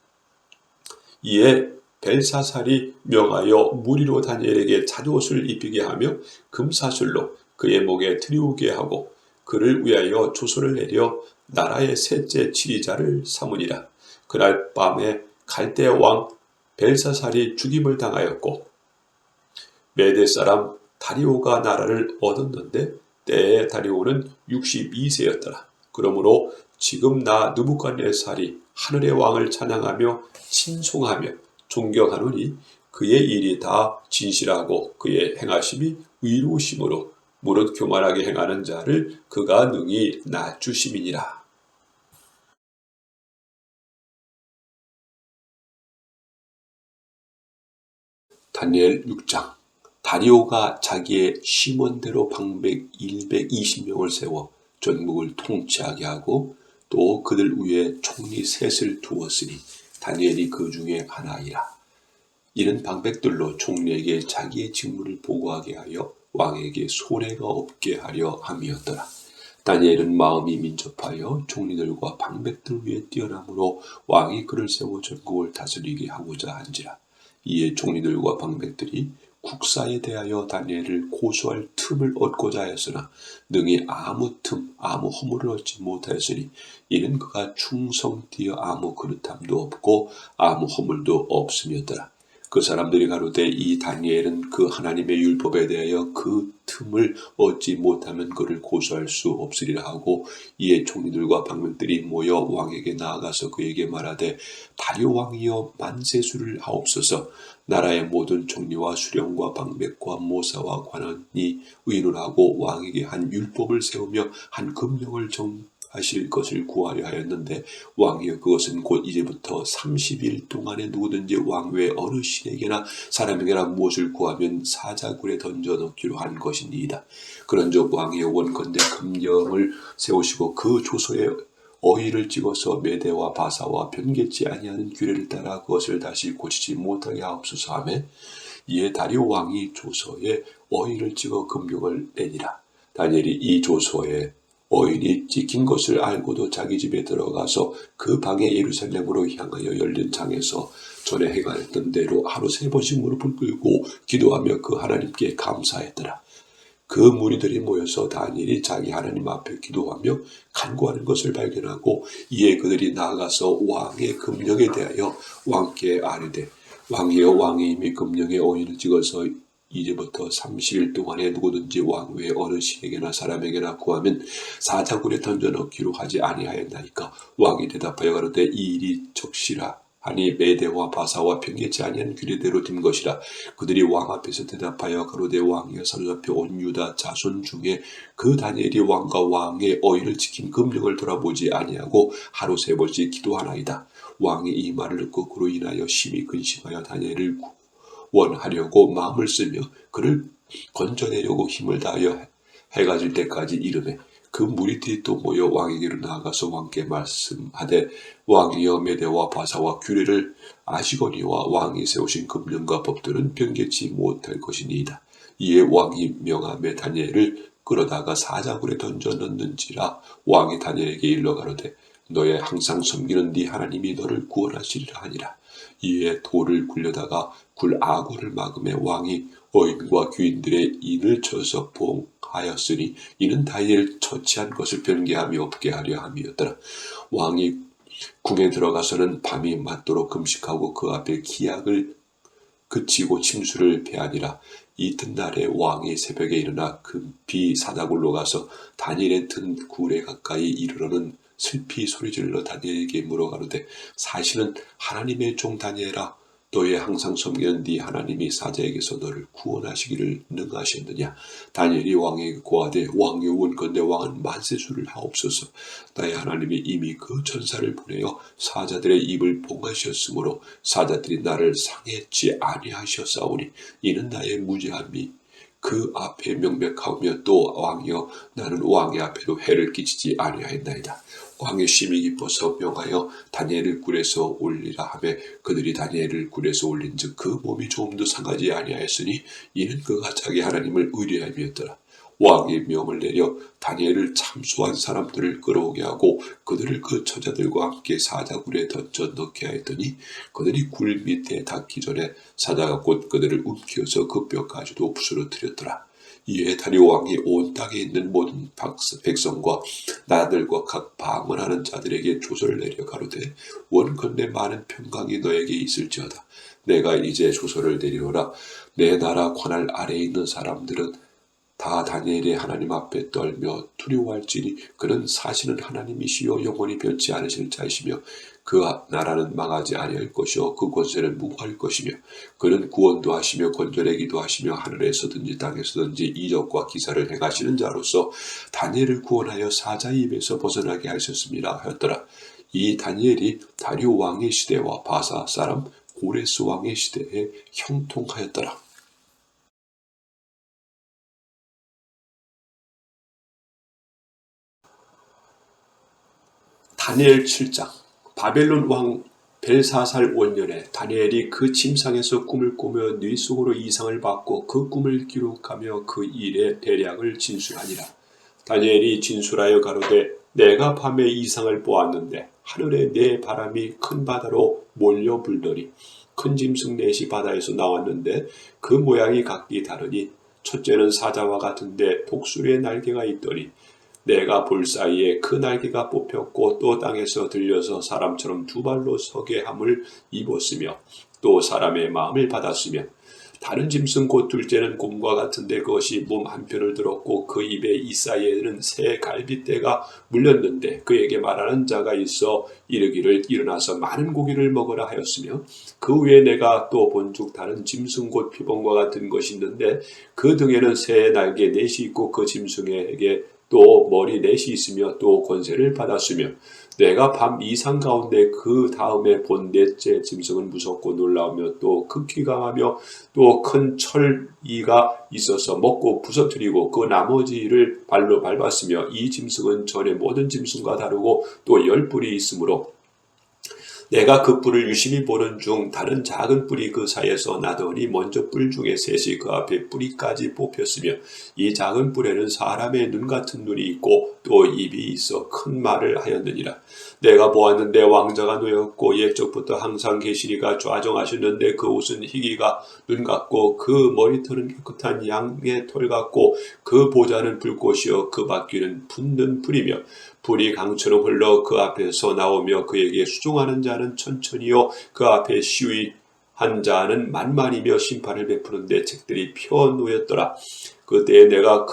이에 벨사살이 명하여 무리로 다니엘에게 잣옷을 입히게 하며 금사슬로 그의 목에 들이우게 하고 그를 위하여 조서를 내려 나라의 셋째 지리자를 삼으니라. 그날 밤에 갈대 왕 벨사살이 죽임을 당하였고 메대 사람 다리오가 나라를 얻었는데 때에 다리오는 62세였더라. 그러므로 지금 나 느부갓네살이 하늘의 왕을 찬양하며 친송하며 존경하노니 그의 일이 다 진실하고 그의 행하심이 의로우심으로 무릇 교만하게 행하는 자를 그가 능히 낮추심이니라. 다니엘 6장. 다리오가 자기의 심원대로 방백 120명을 세워 전국을 통치하게 하고 또 그들 위에 총리 셋을 두었으니 다니엘이 그 중에 하나이라. 이는 방백들로 총리에게 자기의 직무를 보고하게 하여 왕에게 손해가 없게 하려 함이었더라. 다니엘은 마음이 민첩하여 총리들과 방백들 위에 뛰어남으로 왕이 그를 세워 전국을 다스리게 하고자 한지라. 이에 총리들과 방백들이 국사에 대하여 다니엘을 고소할 틈을 얻고자 하였으나 능히 아무 틈 아무 허물을 얻지 못하였으니 이는 그가 충성되어 아무 그릇함도 없고 아무 허물도 없음이었더라. 그 사람들이 가로되 이 다니엘은 그 하나님의 율법에 대하여 그 틈을 얻지 못하면 그를 고소할 수 없으리라 하고, 이에 총리들과 방백들이 모여 왕에게 나아가서 그에게 말하되 다리오 왕이여 만세수를 하옵소서. 나라의 모든 총리와 수령과 방백과 모사와 관원이 의논하고 왕에게 한 율법을 세우며 한 금령을 하실 것을 구하려 하였는데 왕이여 그것은 곧 이제부터 30일 동안에 누구든지 왕 외 어느 신에게나 사람에게나 무엇을 구하면 사자굴에 던져 넣기로 한 것이니이다. 그런즉 왕이여 원컨대 금령을 세우시고 그 조서에 어의를 찍어서 메대와 바사와 변개치 아니하는 규례를 따라 그것을 다시 고치지 못하게 하옵소서 하며, 이에 다리오 왕이 조서에 어의를 찍어 금령을 내니라. 다니엘이 이 조서에 어인이 찍힌 것을 알고도 자기 집에 들어가서 그 방에 예루살렘으로 향하여 열린 장에서 전에 행하였던 대로 하루 3번씩 무릎을 꿇고 기도하며 그 하나님께 감사했더라. 그 무리들이 모여서 다니엘이 자기 하나님 앞에 기도하며 간구하는 것을 발견하고, 이에 그들이 나아가서 왕의 금령에 대하여 왕께 아뢰되 왕이여 왕이 이미 금령의 어인을 찍어서 이제부터 30일 동안에 누구든지 왕 외에 어느 신에게나 사람에게나 구하면 사자굴에 던져 넣기로 하지 아니하였나이까. 왕이 대답하여 가로되 이 일이 적시라 하니 메대와 바사와 변개치 아니한 규례대로 된 것이라. 그들이 왕 앞에서 대답하여 가로되 왕이여 사로잡혀 온 유다 자손 중에 그 다니엘이 왕과 왕의 어의를 지킨 금령을 돌아보지 아니하고 하루 3번씩 기도하나이다. 왕이 이 말을 듣고 그로 인하여 심히 근심하여 다니엘을 원하려고 마음을 쓰며 그를 건져내려고 힘을 다하여 해가 질 때까지 이르매, 그 무리들이 또 모여 왕에게로 나아가서 왕께 말씀하되 왕이여 메대와 바사와 규례를 아시거니와 왕이 세우신 금령과 법들은 변개치 못할 것이니이다. 이에 왕이 명하매 다니엘을 끌어다가 사자굴에 던져 넣는지라. 왕이 다니엘에게 일러 가로되 너의 항상 섬기는 네 하나님이 너를 구원하시리라 하니라. 이에 돌을 굴려다가 굴 아구를 막음에 왕이 어인과 귀인들의 인을 쳐서 봉하였으니 이는 다니엘을 처치한 것을 변개함이 없게 하려 함이었더라. 왕이 궁에 들어가서는 밤이 맞도록 금식하고 그 앞에 기약을 그치고 침수를 베하니라. 이튿날에 왕이 새벽에 일어나 급히 사다굴로 가서 다니엘의 든 굴에 가까이 이르러는 슬피 소리질러 다니엘에게 물어가로되 사실은 하나님의 종 다니엘아 너의 항상 섬기는 네 하나님이 사자에게서 너를 구원하시기를 능하셨느냐. 다니엘이 왕에게 고하되 왕이 원컨대 왕은 만세수를 하옵소서. 나의 하나님이 이미 그 전사를 보내어 사자들의 입을 봉하셨으므로 사자들이 나를 상했지 아니하셨사오니 이는 나의 무죄함이 그 앞에 명백하며 또 왕이여 나는 왕의 앞에도 해를 끼치지 아니하였나이다. 왕의 심히 기뻐서 명하여 다니엘을 굴에서 올리라 하며 그들이 다니엘을 굴에서 올린즉 그 몸이 조금도 상하지 아니하였으니 이는 그가 자기 하나님을 의뢰함이었더라. 왕이 명을 내려 다니엘을 참수한 사람들을 끌어오게 하고 그들을 그 처자들과 함께 사자굴에 던져 넣게 하였더니 그들이 굴 밑에 닿기 전에 사자가 곧 그들을 움켜서 그 뼈가지도 부스러뜨렸더라. 이에 다리오 왕이 온 땅에 있는 모든 백성과 나라들과 각 방언하는 자들에게 조서를 내려 가로되 원컨대 많은 평강이 너에게 있을지어다. 내가 이제 조서를 내리오라. 내 나라 관할 아래에 있는 사람들은 다 다니엘의 하나님 앞에 떨며 두려워할지니 그는 사실은 하나님이시여 영원히 변치 않으실 자이시며 그 나라는 망하지 아니할 것이요 그 권세는 무고할 것이며 그는 구원도 하시며 건져내기도 하시며 하늘에서든지 땅에서든지 이적과 기사를 행하시는 자로서 다니엘을 구원하여 사자의 입에서 벗어나게 하셨습니다 하였더라. 이 다니엘이 다리오 왕의 시대와 바사 사람 고레스 왕의 시대에 형통하였더라. 다니엘 7장. 바벨론 왕 벨사살 원년에 다니엘이 그 침상에서 꿈을 꾸며 뇌 속으로 이상을 받고 그 꿈을 기록하며 그 일의 대략을 진술하니라. 다니엘이 진술하여 가로되 내가 밤에 이상을 보았는데 하늘에 네 바람이 큰 바다로 몰려 불더니 큰 짐승 넷이 바다에서 나왔는데 그 모양이 각기 다르니 첫째는 사자와 같은데 독수리의 날개가 있더니 내가 볼 사이에 그 날개가 뽑혔고 또 땅에서 들려서 사람처럼 두 발로 서게 함을 입었으며 또 사람의 마음을 받았으며 다른 짐승 곧 둘째는 곰과 같은데 그것이 몸 한편을 들었고 그 입에 이 사이에는 새 갈빗대가 물렸는데 그에게 말하는 자가 있어 이르기를 일어나서 많은 고기를 먹으라 하였으며 그 후에 내가 또 본즉 다른 짐승 곧 피범과 같은 것이 있는데 그 등에는 새 날개 넷이 있고 그 짐승에게 또 머리 넷이 있으며 또 권세를 받았으며 내가 밤 이상 가운데 그 다음에 본 넷째 짐승은 무섭고 놀라우며 또 극히 강하며 또 큰 철이가 있어서 먹고 부서뜨리고 그 나머지를 발로 밟았으며 이 짐승은 전에 모든 짐승과 다르고 또 열 뿔이 있으므로 내가 그 뿔을 유심히 보는 중 다른 작은 뿔이 그 사이에서 나더니 먼저 뿔 중에 셋이 그 앞에 뿌리까지 뽑혔으며 이 작은 뿔에는 사람의 눈 같은 눈이 있고 또 입이 있어 큰 말을 하였느니라. 내가 보았는데 왕자가 놓였고 옛적부터 항상 계시리가 좌정하셨는데 그 옷은 희기가 눈 같고 그 머리털은 깨끗한 양의 털 같고 그 보좌는 불꽃이요 그 바퀴는 붙는 불이며 불이 강처럼 흘러 그 앞에서 나오며 그에게 수종하는 자는 천천히요 그 앞에 시위한 자는 만만이며 심판을 베푸는데 책들이 펴놓였더라. 그때에 내가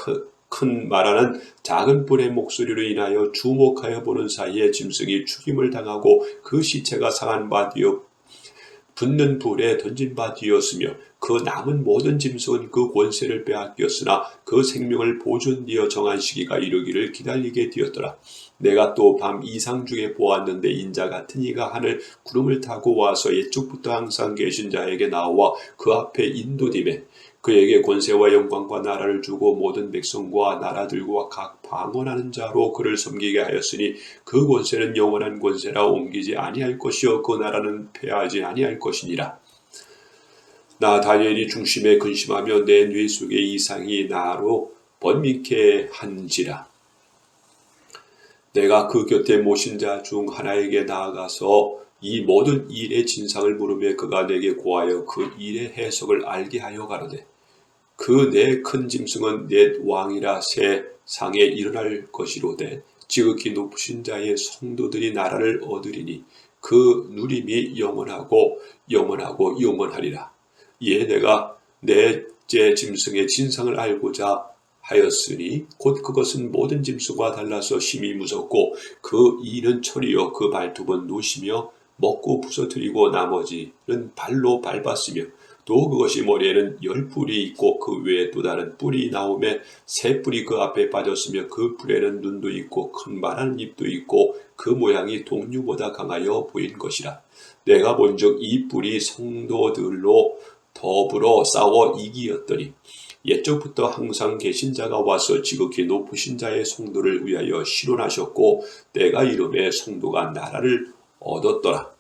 큰 말하는 작은 뿔의 목소리로 인하여 주목하여 보는 사이에 짐승이 죽임을 당하고 그 시체가 상한 바 뒤어 붙는 불에 던진 바 뒤였으며 그 남은 모든 짐승은 그 권세를 빼앗겼으나 그 생명을 보존되어 정한 시기가 이르기를 기다리게 되었더라. 내가 또 밤 이상 중에 보았는데 인자 같은 이가 하늘 구름을 타고 와서 옛적부터 항상 계신 자에게 나와 그 앞에 인도됨에 그에게 권세와 영광과 나라를 주고 모든 백성과 나라들과 각 방언하는 자로 그를 섬기게 하였으니 그 권세는 영원한 권세라 옮기지 아니할 것이요 그 나라는 패하지 아니할 것이니라. 나 다니엘이 중심에 근심하며 내 뇌 속의 이상이 나로 번민케 한지라. 내가 그 곁에 모신 자 중 하나에게 나아가서 이 모든 일의 진상을 물으며 그가 내게 고하여 그 일의 해석을 알게 하여 가로되 그 내 큰 짐승은 넷 왕이라 세상에 일어날 것이로되 지극히 높으신 자의 성도들이 나라를 얻으리니 그 누림이 영원하고 영원하고 영원하리라. 이에 내가 넷째 짐승의 진상을 알고자 하였으니 곧 그것은 모든 짐승과 달라서 심히 무섭고 그 이는 철이요 그 발톱은 노시며 먹고 부서뜨리고 나머지는 발로 밟았으며 또 그것이 머리에는 10뿔이 있고 그 외에 또 다른 뿔이 나오매 3뿔이 그 앞에 빠졌으며 그 뿔에는 눈도 있고 큰 말하는 입도 있고 그 모양이 동류보다 강하여 보인 것이라. 내가 본즉 이 뿔이 성도들로 더불어 싸워 이기었더니 옛적부터 항상 계신 자가 와서 지극히 높으신 자의 성도를 위하여 실론하셨고 때가 이름에 성도가 나라를 얻었더라.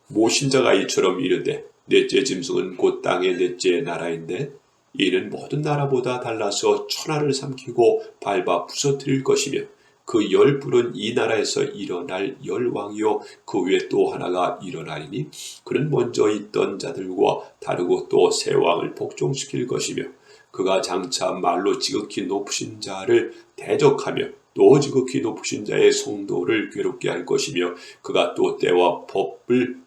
모신 자가 이처럼 이르되 넷째 짐승은 곧 땅의 넷째 나라인데 이는 모든 나라보다 달라서 천하를 삼키고 밟아 부서뜨릴 것이며 그 10뿔은 이 나라에서 일어날 10왕이요 그 외에 또 하나가 일어나리니 그는 먼저 있던 자들과 다르고 또 새 왕을 복종시킬 것이며 그가 장차 말로 지극히 높으신 자를 대적하며 또 지극히 높으신 자의 성도를 괴롭게 할 것이며 그가 또 때와 법을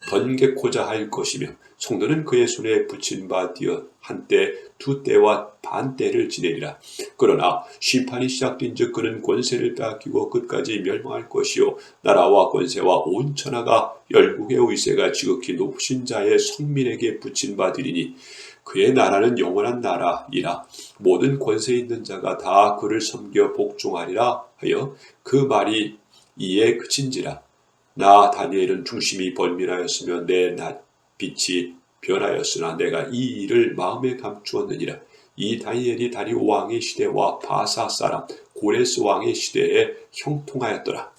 번개코자 할 것이며 성도는 그의 손에 붙인 바 되어 한때 두 때와 반 때를 지내리라. 그러나 심판이 시작된즉 그는 권세를 빼앗기고 끝까지 멸망할 것이요 나라와 권세와 온 천하가 열국의 의세가 지극히 높으신 자의 성민에게 붙인 바 되리니 그의 나라는 영원한 나라이라. 모든 권세 있는 자가 다 그를 섬겨 복종하리라 하여 그 말이 이에 그친지라. 나 다니엘은 중심이 번민하였으며 내 빛이 변하였으나 내가 이 일을 마음에 감추었느니라. 이 다니엘이 다리오 왕의 시대와 바사 사람 고레스 왕의 시대에 형통하였더라.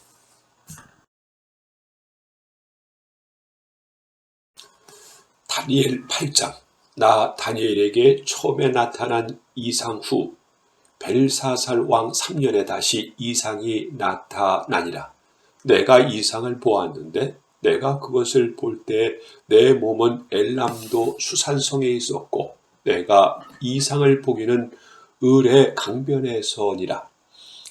다니엘 8장. 나 다니엘에게 처음에 나타난 이상 후 벨사살 왕 3년에 다시 이상이 나타나니라. 내가 이상을 보았는데 내가 그것을 볼 때 내 몸은 엘람도 수산성에 있었고 내가 이상을 보기는 을의 강변에서니라.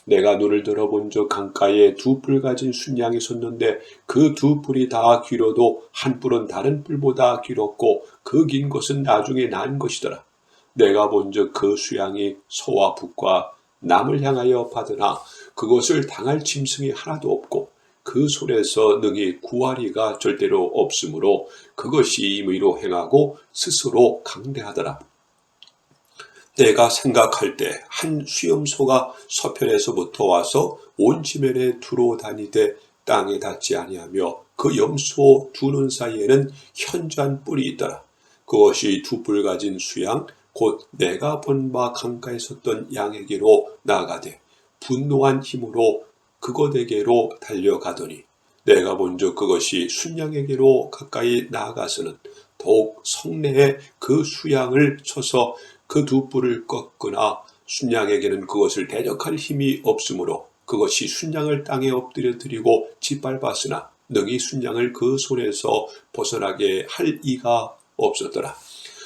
내가 눈을 들어본 적 강가에 2뿔 가진 순양이 섰는데 그 2뿔이 다 길어도 한 뿔은 다른 뿔보다 길었고 그 긴 것은 나중에 난 것이더라. 내가 본 적 그 수양이 서와 북과 남을 향하여 받으나 그것을 당할 짐승이 하나도 없고 그 손에서 능히 구하리가 절대로 없으므로 그것이 임의로 행하고 스스로 강대하더라. 내가 생각할 때 한 수염소가 서편에서부터 와서 온 지면에 두루 다니되 땅에 닿지 아니하며 그 염소 두 눈 사이에는 현저한 뿔이 있더라. 그것이 2뿔 가진 수양 곧 내가 본 바 강가에 섰던 양에게로 나아가되 분노한 힘으로 그것에게로 달려가더니 내가 본즉 그것이 순양에게로 가까이 나아가서는 더욱 성내에 그 수양을 쳐서 그 2뿔을 꺾으나 순양에게는 그것을 대적할 힘이 없으므로 그것이 순양을 땅에 엎드려 드리고 짓밟았으나 능히 순양을 그 손에서 벗어나게 할 이가 없었더라.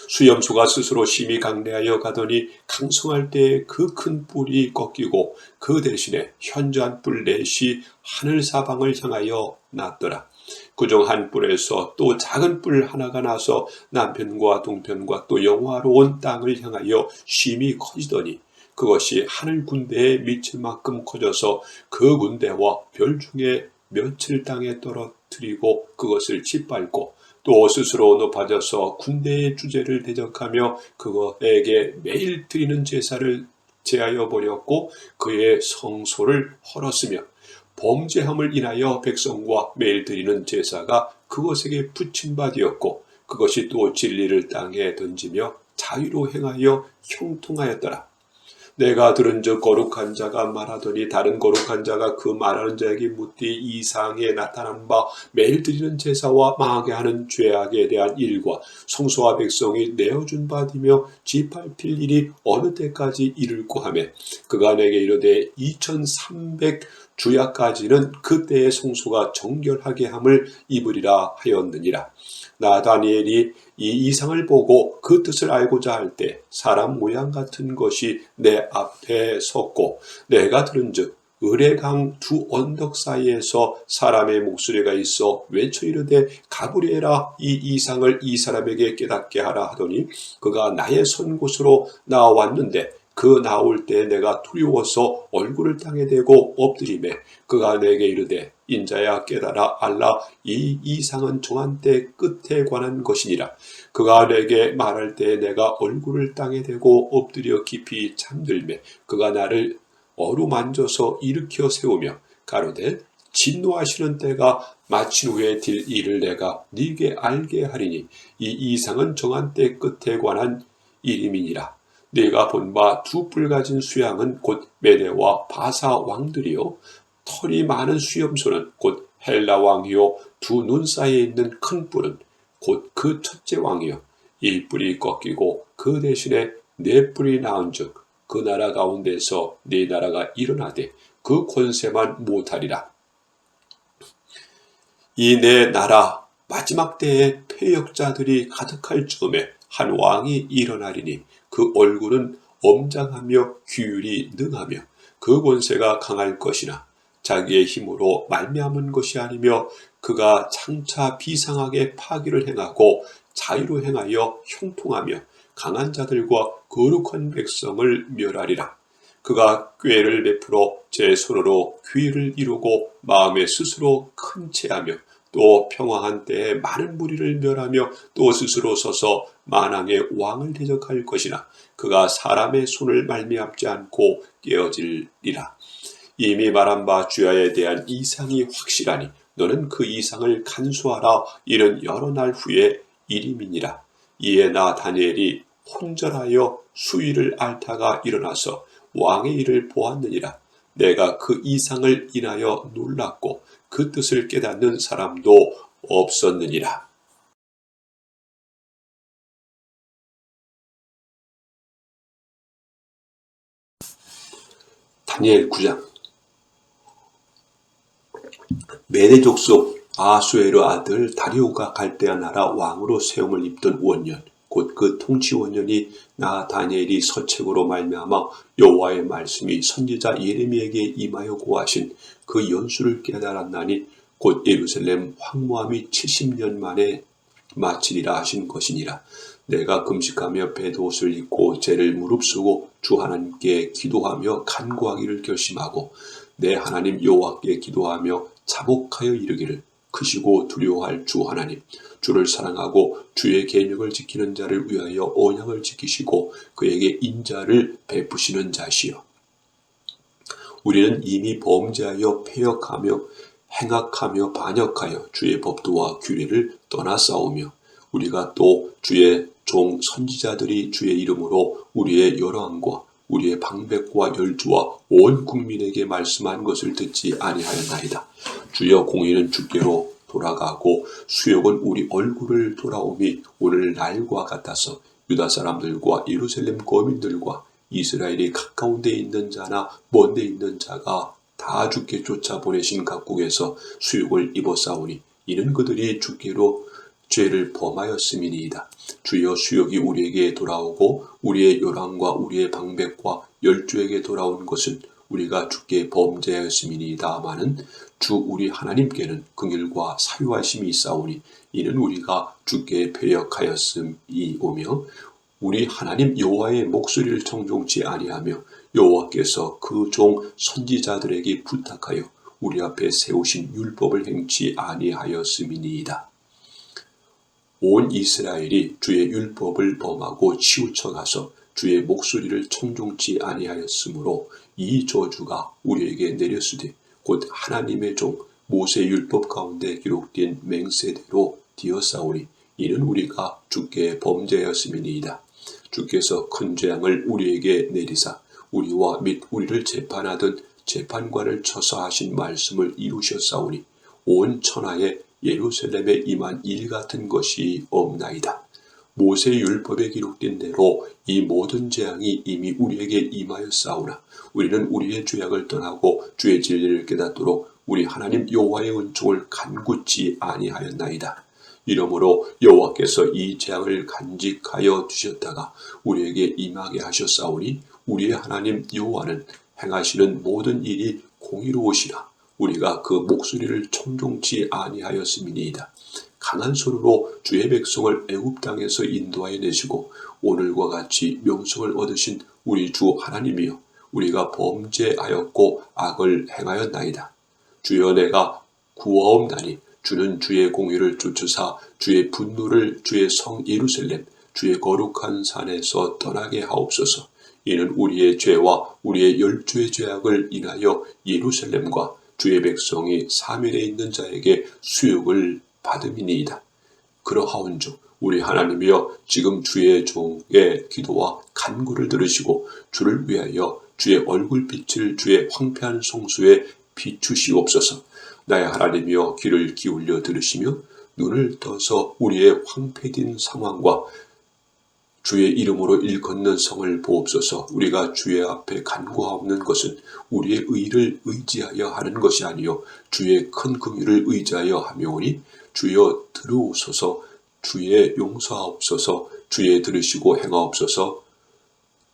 수염소가 스스로 심히 강대하여 가더니 강성할 때에 그 큰 뿔이 꺾이고 그 대신에 현저한 뿔 넷이 하늘 사방을 향하여 났더라. 그중 한 뿔에서 또 작은 뿔 하나가 나서 남편과 동편과 또 영화로운 땅을 향하여 심히 커지더니 그것이 하늘 군대에 미칠 만큼 커져서 그 군대와 별 중에 몇을 땅에 떨어뜨리고 그것을 짓밟고 또 스스로 높아져서 군대의 주제를 대적하며 그것에게 매일 드리는 제사를 제하여 버렸고 그의 성소를 헐었으며 범죄함을 인하여 백성과 매일 드리는 제사가 그것에게 붙인 바 되었고 그것이 또 진리를 땅에 던지며 자유로 행하여 형통하였더라. 내가 들은 즉 거룩한 자가 말하더니 다른 거룩한 자가 그 말하는 자에게 묻되 이상에 나타난 바 매일 드리는 제사와 망하게 하는 죄악에 대한 일과 성소와 백성이 내어준 바디며 짓밟힐 일이 어느 때까지 이를꼬 하매 그가 내게 이르되 2300 주야까지는 그때의 성소가 정결하게 함을 입으리라 하였느니라. 나 다니엘이 이 이상을 보고 그 뜻을 알고자 할 때 사람 모양 같은 것이 내 앞에 섰고 내가 들은즉 을의 강 두 언덕 사이에서 사람의 목소리가 있어 외쳐 이르되 가브리엘아 이 이상을 이 사람에게 깨닫게 하라 하더니 그가 나의 선 곳으로 나왔는데 그 나올 때 내가 두려워서 얼굴을 땅에 대고 엎드리매 그가 내게 이르되 인자야 깨달아 알라 이 이상은 정한 때 끝에 관한 것이니라. 그가 내게 말할 때 내가 얼굴을 땅에 대고 엎드려 깊이 잠들매 그가 나를 어루만져서 일으켜 세우며 가로되 진노하시는 때가 마친 후에 딜 일을 내가 네게 알게 하리니 이 이상은 정한 때 끝에 관한 일임이니라. 네가 본 바 두 뿔 가진 수양은 곧 메대와 바사 왕들이요 털이 많은 수염소는 곧 헬라 왕이요 두 눈 사이에 있는 큰 뿔은 곧 그 첫째 왕이요 이 뿔이 꺾이고 그 대신에 네 뿔이 나은즉 그 나라 가운데서 네 나라가 일어나되 그 권세만 못하리라. 이 네 나라 마지막 때에 패역자들이 가득할 즈음에 한 왕이 일어나리니 그 얼굴은 엄장하며 규율이 능하며 그 권세가 강할 것이나 자기의 힘으로 말미암은 것이 아니며 그가 장차 비상하게 파기를 행하고 자유로 행하여 형통하며 강한 자들과 거룩한 백성을 멸하리라. 그가 꾀를 베풀어 제 손으로 귀를 이루고 마음에 스스로 큰 채하며 또 평화한 때에 많은 무리를 멸하며 또 스스로 서서 만왕의 왕을 대적할 것이나 그가 사람의 손을 말미암지 않고 깨어지리라. 이미 말한 바 주야에 대한 이상이 확실하니 너는 그 이상을 간수하라. 이는 여러 날 후에 일임이니라. 이에 나 다니엘이 혼절하여 수위를 앓다가 일어나서 왕의 일을 보았느니라. 내가 그 이상을 인하여 놀랐고 그 뜻을 깨닫는 사람도 없었느니라. 다니엘 9장. 메대 족속 아수에르 아들 다리오가 갈대아 나라 왕으로 세움을 입던 원년 곧 그 통치 원년이 나 다니엘이 서책으로 말미암아 여호와의 말씀이 선지자 예레미야에게 임하여 고하신 그 연수를 깨달았나니 곧 예루살렘 황무함이 70년 만에 마치리라 하신 것이니라. 내가 금식하며 배옷을 입고 죄를 무릅쓰고 주 하나님께 기도하며 간구하기를 결심하고 내 하나님 여호와께 기도하며 자복하여 이르기를 크시고 두려워할 주 하나님 주를 사랑하고 주의 계명을 지키는 자를 위하여 언약을 지키시고 그에게 인자를 베푸시는 자시여. 우리는 이미 범죄하여 패역하며 행악하며 반역하여 주의 법도와 규례를 떠나 싸우며 우리가 또 주의 종 선지자들이 주의 이름으로 우리의 열왕과 우리의 방백과 열주와 온 국민에게 말씀한 것을 듣지 아니하였나이다. 주여 공의는 주께로 돌아가고 수욕은 우리 얼굴을 돌아오미 오늘 날과 같아서 유다 사람들과 예루살렘 거민들과 이스라엘이 가까운 데 있는 자나 먼 데 있는 자가 다 주께 쫓아보내신 각국에서 수욕을 입었사오니 이는 그들이 주께로 죄를 범하였음이니이다. 주여 수욕이 우리에게 돌아오고 우리의 열왕과 우리의 방백과 열주에게 돌아온 것은 우리가 주께 범죄하였음이니이다마는 주 우리 하나님께는 긍휼과 사유하심이 있사오니 이는 우리가 주께 패역하였음이오며 우리 하나님 여호와의 목소리를 청종치 아니하며 여호와께서 그 종 선지자들에게 부탁하여 우리 앞에 세우신 율법을 행치 아니하였음이니이다. 온 이스라엘이 주의 율법을 범하고 치우쳐 가서 주의 목소리를 청종치 아니하였으므로 이 저주가 우리에게 내렸으되 곧 하나님의 종 모세 율법 가운데 기록된 맹세대로 되었사오니 이는 우리가 주께 범죄하였음이니이다. 주께서 큰 재앙을 우리에게 내리사 우리와 및 우리를 재판하던 재판관을 쳐서 하신 말씀을 이루셨사오니 온 천하에 예루살렘에 임한 일 같은 것이 없나이다. 모세 율법에 기록된 대로 이 모든 재앙이 이미 우리에게 임하였사오나 우리는 우리의 죄악을 떠나고 주의 진리를 깨닫도록 우리 하나님 여호와의 은총을 간구치 아니하였나이다. 이러므로 여호와께서 이 재앙을 간직하여 주셨다가 우리에게 임하게 하셨사오니 우리의 하나님 여호와는 행하시는 모든 일이 공의로우시라. 우리가 그 목소리를 청종치 아니하였음이니이다. 강한 손으로 주의 백성을 애굽 땅에서 인도하여 내시고 오늘과 같이 명성을 얻으신 우리 주 하나님이여, 우리가 범죄하였고 악을 행하였나이다. 주여, 내가 구하옵나니 주는 주의 공의를 쫓으사 주의 분노를 주의 성 예루살렘 주의 거룩한 산에서 떠나게 하옵소서. 이는 우리의 죄와 우리의 열조의 죄악을 인하여 예루살렘과 주의 백성이 사면에 있는 자에게 수욕을 받음이니이다. 그러하온즉 우리 하나님이여, 지금 주의 종의 기도와 간구를 들으시고 주를 위하여 주의 얼굴빛을 주의 황폐한 성소에 비추시옵소서. 나의 하나님이여, 귀를 기울여 들으시며 눈을 떠서 우리의 황폐된 상황과 주의 이름으로 일컫는 성을 보옵소서. 우리가 주의 앞에 간구하옵는 것은 우리의 의를 의지하여 하는 것이 아니요 주의 큰 긍휼을 의지하여 하며오니, 주여 들으옵소서. 주의 용서하옵소서. 주의 들으시고 행하옵소서.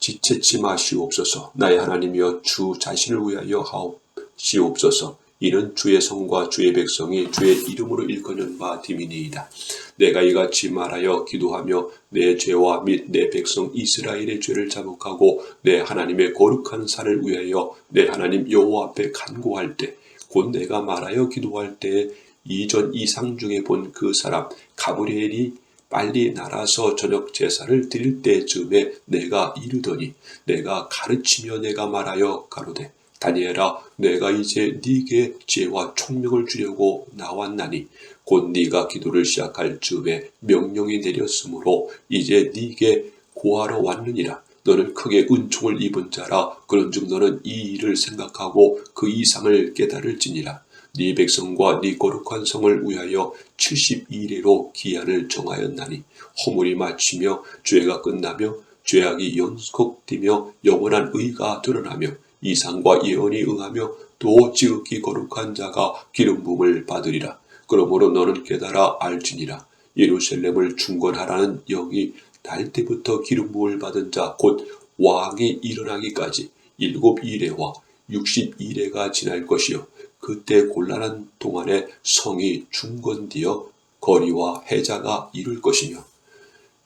지체치 마시옵소서. 나의 하나님이여, 주 자신을 위하여 하옵시옵소서. 이는 주의 성과 주의 백성이 주의 이름으로 일컫는 바 됨이니이다. 내가 이같이 말하여 기도하며 내 죄와 및 내 백성 이스라엘의 죄를 자복하고 내 하나님의 거룩한 산을 위하여 내 하나님 여호와 앞에 간구할 때, 곧 내가 말하여 기도할 때에 이전 이상 중에 본 그 사람 가브리엘이 빨리 날아서 저녁 제사를 드릴 때쯤에 내가 이르더니, 내가 가르치며 내가 말하여 가로되, 다니엘아, 내가 이제 네게 지혜와 총명을 주려고 나왔나니 곧 네가 기도를 시작할 즈음에 명령이 내렸으므로 이제 네게 고하러 왔느니라. 너는 크게 은총을 입은 자라. 그런즉 너는 이 일을 생각하고 그 이상을 깨달을지니라. 네 백성과 네 거룩한 성을 위하여 72일로 기한을 정하였나니 허물이 마치며 죄가 끝나며 죄악이 연속되며 영원한 의가 드러나며 이상과 예언이 응하며 또 지극히 거룩한 자가 기름 부음을 받으리라. 그러므로 너는 깨달아 알지니라. 예루살렘을 중건하라는 영이 날 때부터 기름 부음을 받은 자 곧 왕이 일어나기까지 7이레와 60이레가 지날 것이요 그때 곤란한 동안에 성이 중건되어 거리와 해자가 이룰 것이며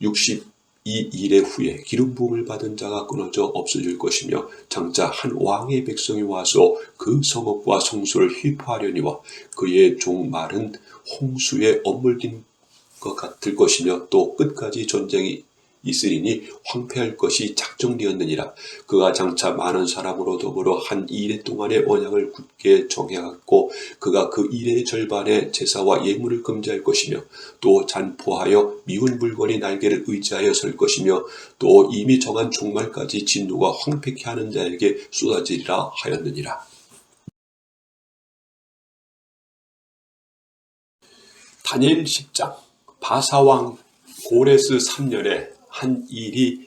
62일의 후에 기름 부음을 받은 자가 끊어져 없어질 것이며 장차 한 왕의 백성이 와서 그 성읍과 성소를 휘파하려니와 그의 종 말은 홍수에 엄물진 것 같을 것이며 또 끝까지 전쟁이 있으리니 황폐할 것이 작정되었느니라. 그가 장차 많은 사람으로 더불어 한 이레 동안의 언약을 굳게 정해갖고 그가 그 이레의 절반의 제사와 예물을 금지할 것이며 또 잔포하여 미운 물건이 날개를 의지하여 설 것이며 또 이미 정한 종말까지 진노가 황폐케 하는 자에게 쏟아지리라 하였느니라. 다니엘 10장. 바사왕 고레스 3년에 한 일이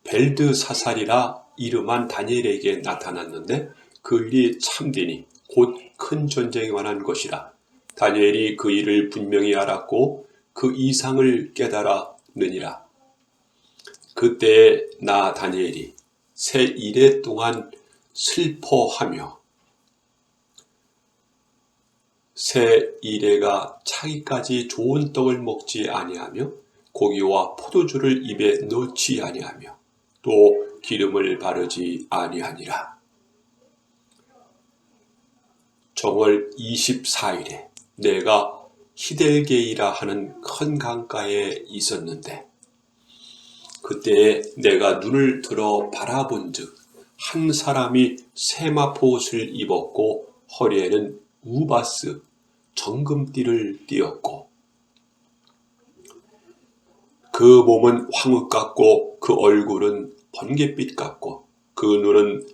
벨드사살이라 이름한 다니엘에게 나타났는데 그 일이 참되니 곧 큰 전쟁에 관한 것이라. 다니엘이 그 일을 분명히 알았고 그 이상을 깨달았느니라. 그때 나 다니엘이 새 이레 동안 슬퍼하며 새 이레가 차기까지 좋은 떡을 먹지 아니하며 고기와 포도주를 입에 넣지 아니하며 또 기름을 바르지 아니하니라. 정월 24일에 내가 히델게이라 하는 큰 강가에 있었는데 그때에 내가 눈을 들어 바라본즉 한 사람이 세마포 옷을 입었고 허리에는 우바스 정금띠를 띠었고 그 몸은 황흑 같고 그 얼굴은 번갯빛 같고 그 눈은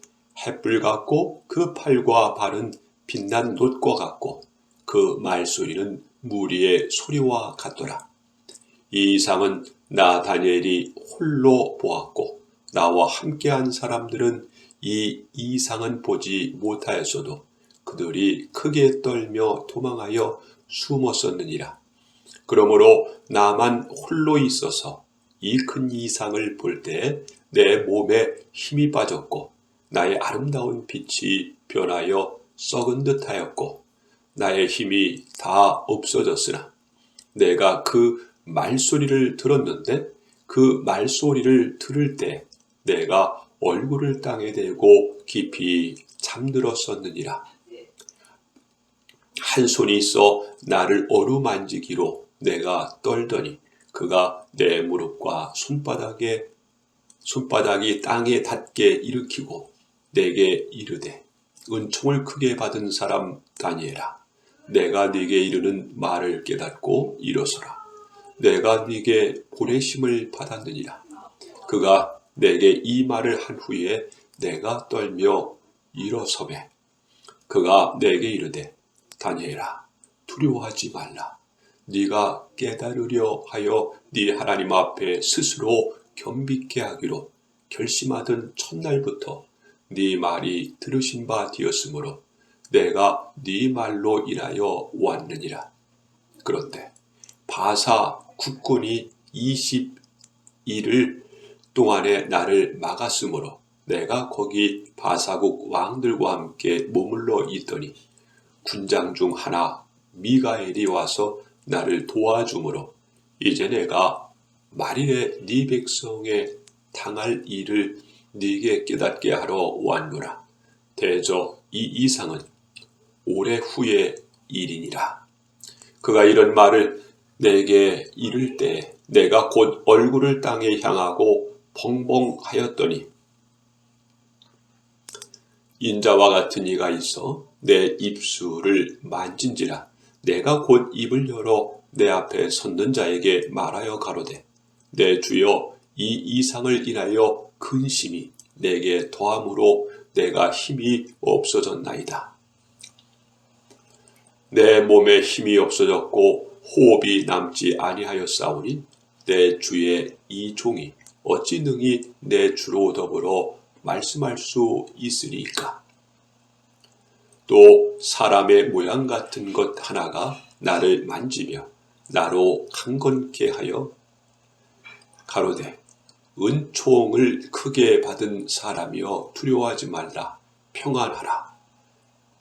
햇불 같고 그 팔과 발은 빛난 놋과 같고 그 말소리는 무리의 소리와 같더라. 이 이상은 나 다니엘이 홀로 보았고 나와 함께한 사람들은 이 이상은 보지 못하였어도 그들이 크게 떨며 도망하여 숨었었느니라. 그러므로 나만 홀로 있어서 이 큰 이상을 볼 때 내 몸에 힘이 빠졌고 나의 아름다운 빛이 변하여 썩은 듯하였고 나의 힘이 다 없어졌으나 내가 그 말소리를 들었는데 그 말소리를 들을 때 내가 얼굴을 땅에 대고 깊이 잠들었었느니라. 한 손이 있어 나를 어루만지기로 내가 떨더니 그가 내 무릎과 손바닥이 땅에 닿게 일으키고 내게 이르되 은총을 크게 받은 사람 다니엘아, 내가 네게 이르는 말을 깨닫고 일어서라. 내가 네게 보내심을 받았느니라. 그가 내게 이 말을 한 후에 내가 떨며 일어서매 그가 내게 이르되 다니엘아, 두려워하지 말라. 네가 깨달으려 하여 네 하나님 앞에 스스로 겸비케 하기로 결심하던 첫날부터 네 말이 들으신 바 되었으므로 내가 네 말로 인하여 왔느니라. 그런데 바사 국군이 20일을 동안에 나를 막았으므로 내가 거기 바사국 왕들과 함께 머물러 있더니 군장 중 하나 미가엘이 와서 나를 도와주므로 이제 내가 말일에 네 백성에 당할 일을 네게 깨닫게 하러 왔노라. 대저 이 이상은 오래 후의 일이니라. 그가 이런 말을 내게 이를 때 내가 곧 얼굴을 땅에 향하고 벙벙하였더니 인자와 같은 이가 있어 내 입술을 만진지라. 내가 곧 입을 열어 내 앞에 섰는 자에게 말하여 가로되 내 주여 이 이상을 인하여 근심이 내게 더함으로 내가 힘이 없어졌나이다. 내 몸에 힘이 없어졌고 호흡이 남지 아니하였사오니 내 주의 이 종이 어찌 능히 내 주로 더불어 말씀할 수 있으리이까. 또 사람의 모양 같은 것 하나가 나를 만지며 나로 강건케 하여 가로되 은총을 크게 받은 사람이여 두려워하지 말라. 평안하라.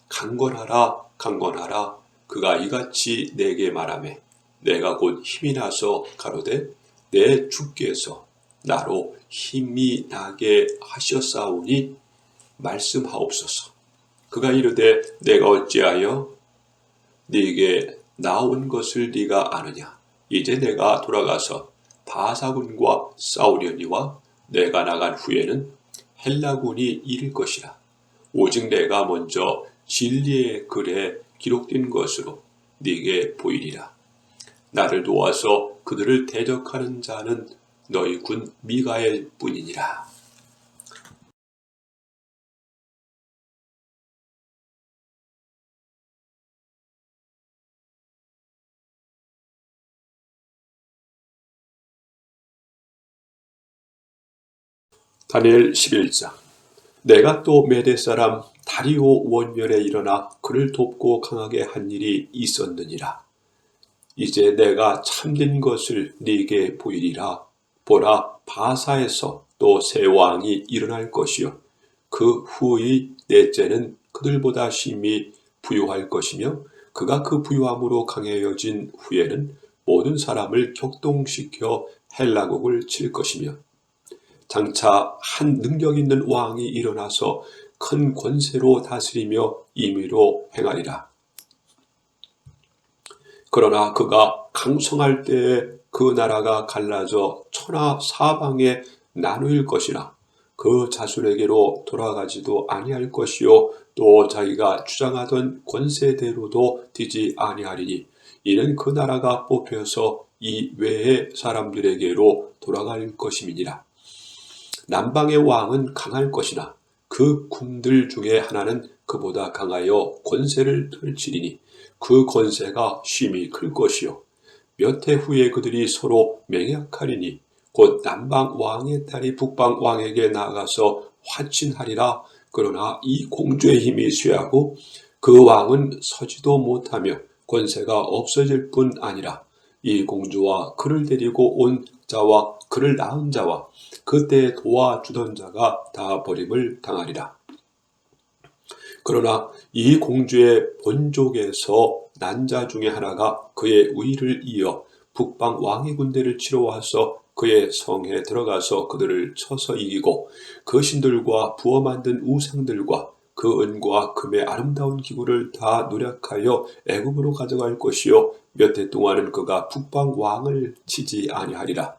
강건하라. 강건하라. 그가 이같이 내게 말하매 내가 곧 힘이 나서 가로되 내 주께서 나로 힘이 나게 하셨사오니 말씀하옵소서. 그가 이르되 내가 어찌하여 네게 나온 것을 네가 아느냐. 이제 내가 돌아가서 바사군과 싸우려니와 내가 나간 후에는 헬라군이 이를 것이라. 오직 내가 먼저 진리의 글에 기록된 것으로 네게 보이리라. 나를 도와서 그들을 대적하는 자는 너희 군 미가엘 뿐이니라. 다니엘 11장. 내가 또 메대 사람 다리오 원년에 일어나 그를 돕고 강하게 한 일이 있었느니라. 이제 내가 참된 것을 네게 보이리라. 보라, 바사에서 또 새 왕이 일어날 것이요 그 후의 넷째는 그들보다 심히 부유할 것이며 그가 그 부유함으로 강해져진 후에는 모든 사람을 격동시켜 헬라국을 칠 것이며 장차 한 능력 있는 왕이 일어나서 큰 권세로 다스리며 임의로 행하리라. 그러나 그가 강성할 때에 그 나라가 갈라져 천하 사방에 나누일 것이나 그 자손에게로 돌아가지도 아니할 것이요 또 자기가 주장하던 권세대로도 되지 아니하리니 이는 그 나라가 뽑혀서 이 외의 사람들에게로 돌아갈 것임이니라. 남방의 왕은 강할 것이나 그 군들 중에 하나는 그보다 강하여 권세를 펼치리니 그 권세가 심히 클 것이요 몇 해 후에 그들이 서로 맹약하리니 곧 남방 왕의 딸이 북방 왕에게 나아가서 화친하리라. 그러나 이 공주의 힘이 쇠하고 그 왕은 서지도 못하며 권세가 없어질 뿐 아니라 이 공주와 그를 데리고 온 자와 그를 낳은 자와 그때 도와주던 자가 다 버림을 당하리라. 그러나 이 공주의 본족에서 난 자 중에 하나가 그의 우위를 이어 북방 왕의 군대를 치러 와서 그의 성에 들어가서 그들을 쳐서 이기고 그 신들과 부어 만든 우상들과 그 은과 금의 아름다운 기구를 다 노력하여 애굽으로 가져갈 것이요 몇 해 동안은 그가 북방 왕을 치지 아니하리라.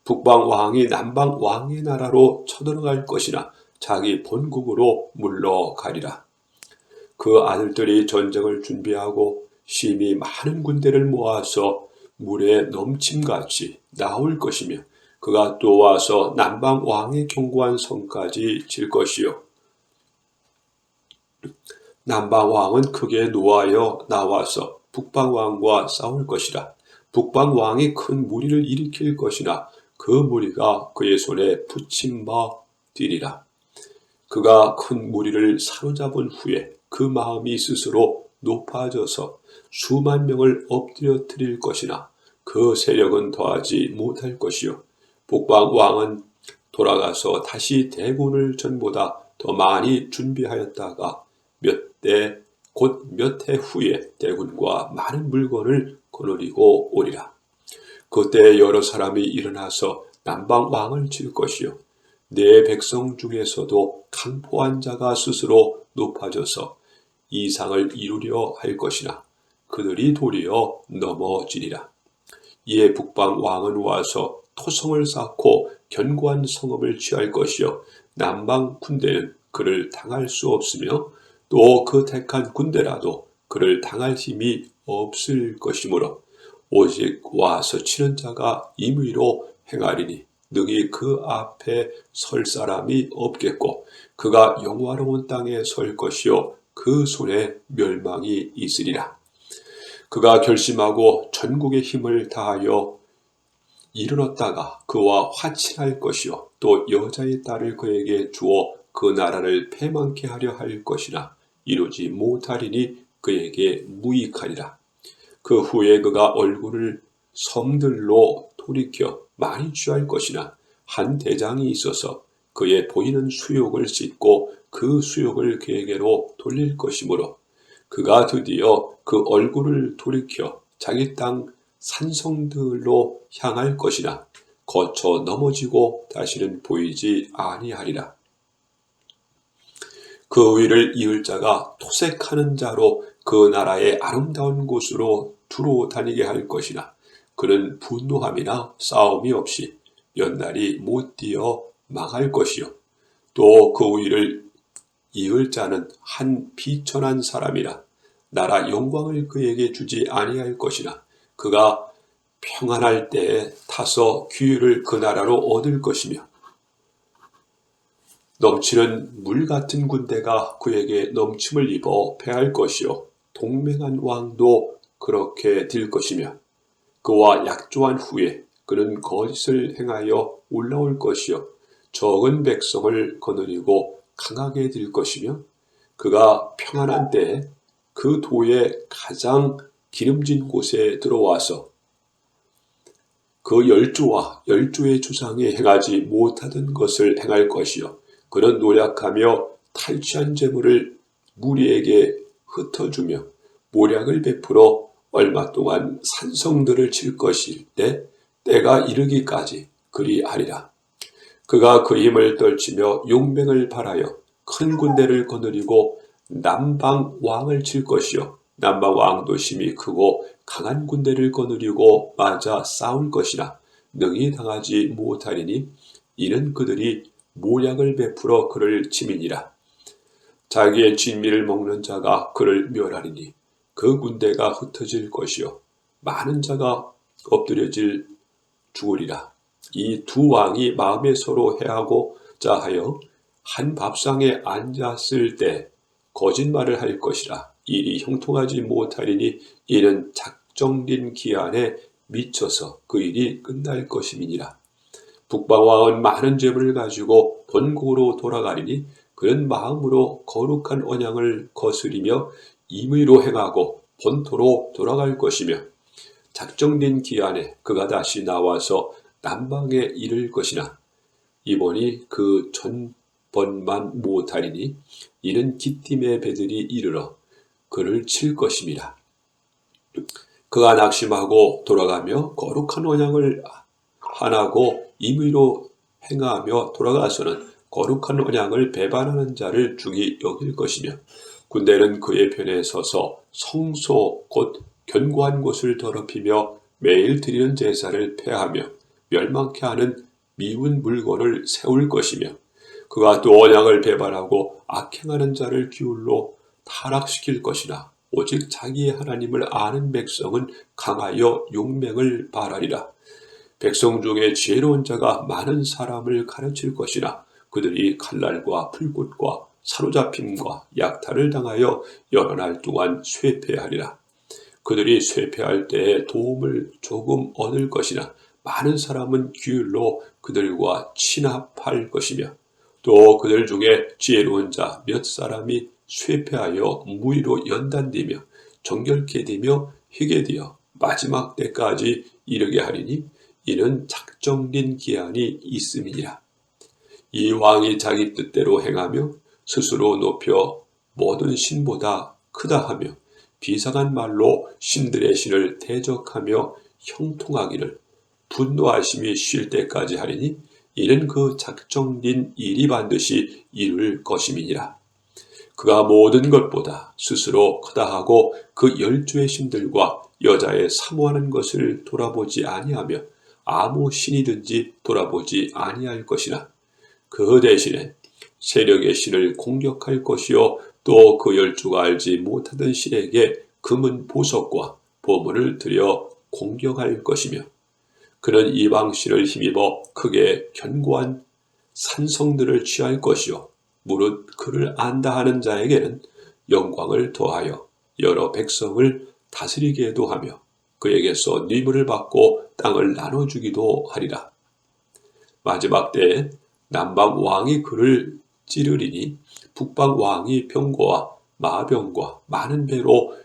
북방 왕이 남방 왕의 나라로 쳐들어갈 것이나 자기 본국으로 물러가리라. 그 아들들이 전쟁을 준비하고 심히 많은 군대를 모아서 물에 넘침같이 나올 것이며 그가 또 와서 남방 왕의 견고한 성까지 질 것이요 남방 왕은 크게 노하여 나와서 북방 왕과 싸울 것이라. 북방 왕이 큰 무리를 일으킬 것이나 그 무리가 그의 손에 붙임 바 되리라. 그가 큰 무리를 사로잡은 후에 그 마음이 스스로 높아져서 수만 명을 엎드려뜨릴 것이나 그 세력은 더하지 못할 것이요 북방 왕은 돌아가서 다시 대군을 전보다 더 많이 준비하였다가 곧 몇 해 후에 대군과 많은 물건을 거느리고 오리라. 그때 여러 사람이 일어나서 남방 왕을 칠 것이요 내 백성 중에서도 강포한 자가 스스로 높아져서 이상을 이루려 할 것이나 그들이 도리어 넘어지리라. 이에 북방 왕은 와서 토성을 쌓고 견고한 성읍을 취할 것이요 남방 군대는 그를 당할 수 없으며 또 그 택한 군대라도 그를 당할 힘이 없을 것이므로 오직 와서 치는 자가 임의로 행하리니 능히 그 앞에 설 사람이 없겠고 그가 영화로운 땅에 설 것이요 그 손에 멸망이 있으리라. 그가 결심하고 전국의 힘을 다하여 이르렀다가 그와 화친할 것이요 또 여자의 딸을 그에게 주어 그 나라를 패망케 하려 할 것이나 이루지 못하리니 그에게 무익하리라. 그 후에 그가 얼굴을 섬들로 돌이켜 많이 취할 것이나 한 대장이 있어서 그의 보이는 수욕을 씻고 그 수욕을 그에게로 돌릴 것이므로 그가 드디어 그 얼굴을 돌이켜 자기 땅 산성들로 향할 것이나 거쳐 넘어지고 다시는 보이지 아니하리라. 그 위를 이을 자가 토색하는 자로 그 나라의 아름다운 곳으로 두루 다니게 할 것이나 그는 분노함이나 싸움이 없이 몇 날이 못 뛰어 망할 것이요 또 그 위를 이을 자는 한 비천한 사람이라 나라 영광을 그에게 주지 아니할 것이나 그가 평안할 때에 타서 귀유를 그 나라로 얻을 것이며 넘치는 물 같은 군대가 그에게 넘침을 입어 패할 것이요 동맹한 왕도 그렇게 될 것이며 그와 약조한 후에 그는 거짓을 행하여 올라올 것이요 적은 백성을 거느리고 강하게 될 것이며 그가 평안한 때에 그 도의 가장 기름진 곳에 들어와서 그 열조와 열조의 조상이 행하지 못하던 것을 행할 것이요 그는 노력하며 탈취한 재물을 무리에게 흩어주며 모략을 베풀어 얼마 동안 산성들을 칠 것일 때 때가 이르기까지 그리하리라. 그가 그 힘을 떨치며 용맹을 발하여 큰 군대를 거느리고 남방 왕을 칠 것이요 남방 왕도 힘이 크고 강한 군대를 거느리고 맞아 싸울 것이나 능히 당하지 못하리니 이는 그들이 모략을 베풀어 그를 치민이라. 자기의 진미를 먹는 자가 그를 멸하리니 그 군대가 흩어질 것이요 많은 자가 엎드려질 죽으리라. 이 두 왕이 마음에 서로 해하고자 하여 한 밥상에 앉았을 때 거짓말을 할 것이라. 일이 형통하지 못하리니 이는 작정된 기한에 미쳐서 그 일이 끝날 것임이니라. 북방왕은 많은 재물을 가지고 본국으로 돌아가리니 그는 마음으로 거룩한 언약을 거스리며 임의로 행하고 본토로 돌아갈 것이며 작정된 기한에 그가 다시 나와서 남방에 이를 것이나 이번이 그 전번만 못하리니 이는 기띔의 배들이 이르러 그를 칠 것임이라. 그가 낙심하고 돌아가며 거룩한 언약을 하나고 임의로 행하며 돌아가서는 거룩한 언약을 배반하는 자를 중히 여길 것이며 군대는 그의 편에 서서 성소 곧 견고한 곳을 더럽히며 매일 드리는 제사를 폐하며 멸망케 하는 미운 물건을 세울 것이며 그가 또 언약을 배반하고 악행하는 자를 기울로 타락시킬 것이나 오직 자기의 하나님을 아는 백성은 강하여 용맹을 발하리라. 백성 중에 지혜로운 자가 많은 사람을 가르칠 것이나 그들이 칼날과 불꽃과 사로잡힘과 약탈을 당하여 여러 날 동안 쇠퇴하리라. 그들이 쇠퇴할 때에 도움을 조금 얻을 것이나 많은 사람은 규율로 그들과 친합할 것이며 또 그들 중에 지혜로운 자 몇 사람이 쇠퇴하여 무의로 연단되며 정결케 되며 희게 되어 마지막 때까지 이르게 하리니 이는 작정된 기한이 있음이니라. 이 왕이 자기 뜻대로 행하며 스스로 높여 모든 신보다 크다 하며 비상한 말로 신들의 신을 대적하며 형통하기를 분노하심이 쉴 때까지 하리니 이는 그 작정된 일이 반드시 이룰 것임이니라. 그가 모든 것보다 스스로 크다 하고 그 열조의 신들과 여자의 사모하는 것을 돌아보지 아니하며 아무 신이든지 돌아보지 아니할 것이나 그 대신에 세력의 신을 공격할 것이요 또 그 열조가 알지 못하던 신에게 금은 보석과 보물을 들여 공격할 것이며 그는 이방 신을 힘입어 크게 견고한 산성들을 취할 것이요 무릇 그를 안다 하는 자에게는 영광을 더하여 여러 백성을 다스리게도 하며 그에게서 뇌물을 받고 땅을 나눠주기도 하리라. 마지막 때에 남방 왕이 그를 찌르리니 북방 왕이 병거와 마병과 많은 배로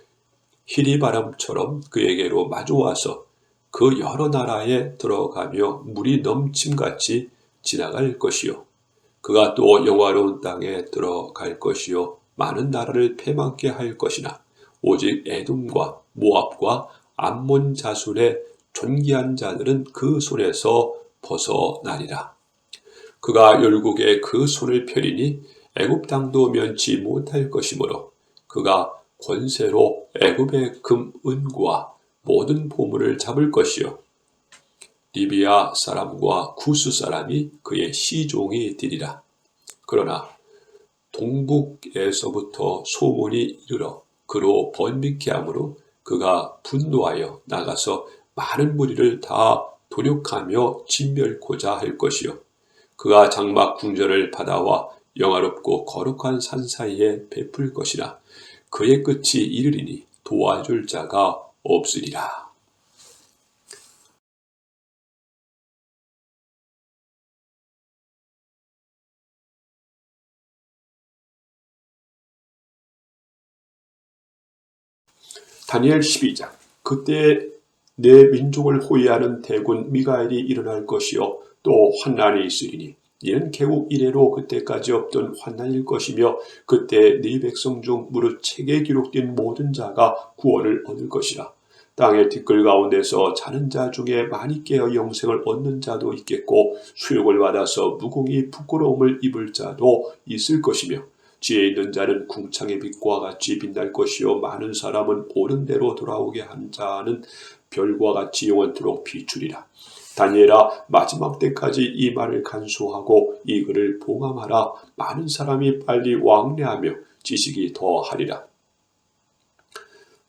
희리바람처럼 그에게로 마주와서 그 여러 나라에 들어가며 물이 넘침같이 지나갈 것이요 그가 또 영화로운 땅에 들어갈 것이요 많은 나라를 패망케 할 것이나 오직 에돔과 모압과 암몬 자손의 존귀한 자들은 그 손에서 벗어나리라. 그가 열국에 그 손을 펴리니 애굽 땅도 면치 못할 것이므로 그가 권세로 애굽의 금, 은과 모든 보물을 잡을 것이요 리비아 사람과 구스 사람이 그의 시종이 되리라. 그러나 동북에서부터 소문이 이르러 그로 번민케 하므로 그가 분노하여 나가서 많은 무리를 다 도륙하며 진멸코자 할 것이요 그가 장막 궁전을 받아와 영화롭고 거룩한 산 사이에 베풀 것이나 그의 끝이 이르리니 도와줄 자가 없으리라. 다니엘 12장. 그때 내 민족을 호위하는 대군 미가엘이 일어날 것이요 또 환난이 있으리니 이는 개국 이래로 그때까지 없던 환난일 것이며 그때 네 백성 중 무릇 책에 기록된 모든 자가 구원을 얻을 것이라. 땅의 티끌 가운데서 자는 자 중에 많이 깨어 영생을 얻는 자도 있겠고 수욕을 받아서 무궁히 부끄러움을 입을 자도 있을 것이며 지혜 있는 자는 궁창의 빛과 같이 빛날 것이요 많은 사람은 옳은 대로 돌아오게 한 자는 별과 같이 영원토록 비추리라. 다니엘아, 마지막 때까지 이 말을 간수하고 이 글을 봉함하라. 많은 사람이 빨리 왕래하며 지식이 더하리라.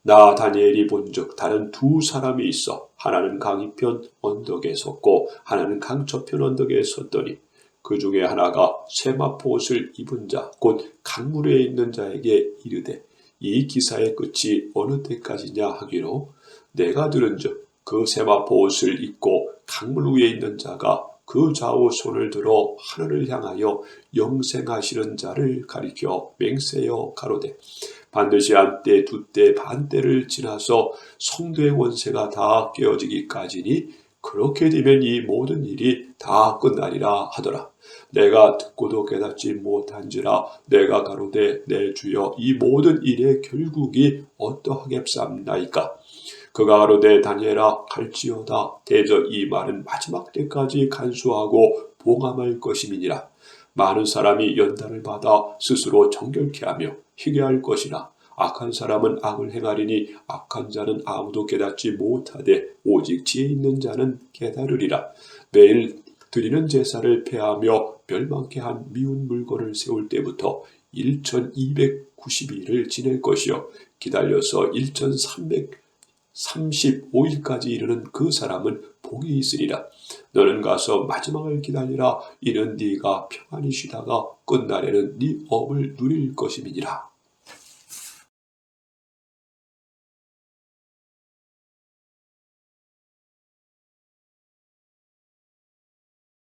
나 다니엘이 본즉 다른 두 사람이 있어 하나는 강이편 언덕에 섰고 하나는 강저편 언덕에 섰더니 그 중에 하나가 세마포 옷을 입은 자 곧 강물에 있는 자에게 이르되 이 기사의 끝이 어느 때까지냐 하기로 내가 들은즉 그 세마포 옷을 입고 강물 위에 있는 자가 그 좌우 손을 들어 하늘을 향하여 영생하시는 자를 가리켜 맹세여 가로되 반드시 한때 두때 반때를 지나서 성도의 권세가 다 깨어지기까지니 그렇게 되면 이 모든 일이 다 끝나리라 하더라. 내가 듣고도 깨닫지 못한지라 내가 가로되 내 주여 이 모든 일의 결국이 어떠하겠사옵나이까. 그가 가로되 다니엘아 갈지어다. 대저 이 말은 마지막 때까지 간수하고 봉함할 것임이니라. 많은 사람이 연단을 받아 스스로 정결케 하며 희게 할 것이나 악한 사람은 악을 행하리니 악한 자는 아무도 깨닫지 못하되 오직 지혜 있는 자는 깨달으리라. 매일 드리는 제사를 폐하며 멸망케 한 미운 물건을 세울 때부터 1290일을 지낼 것이요 기다려서 1335일까지 이르는 그 사람은 복이 있으리라. 너는 가서 마지막을 기다리라. 이는 네가 평안히 쉬다가 끝날에는 네 업을 누릴 것임이니라.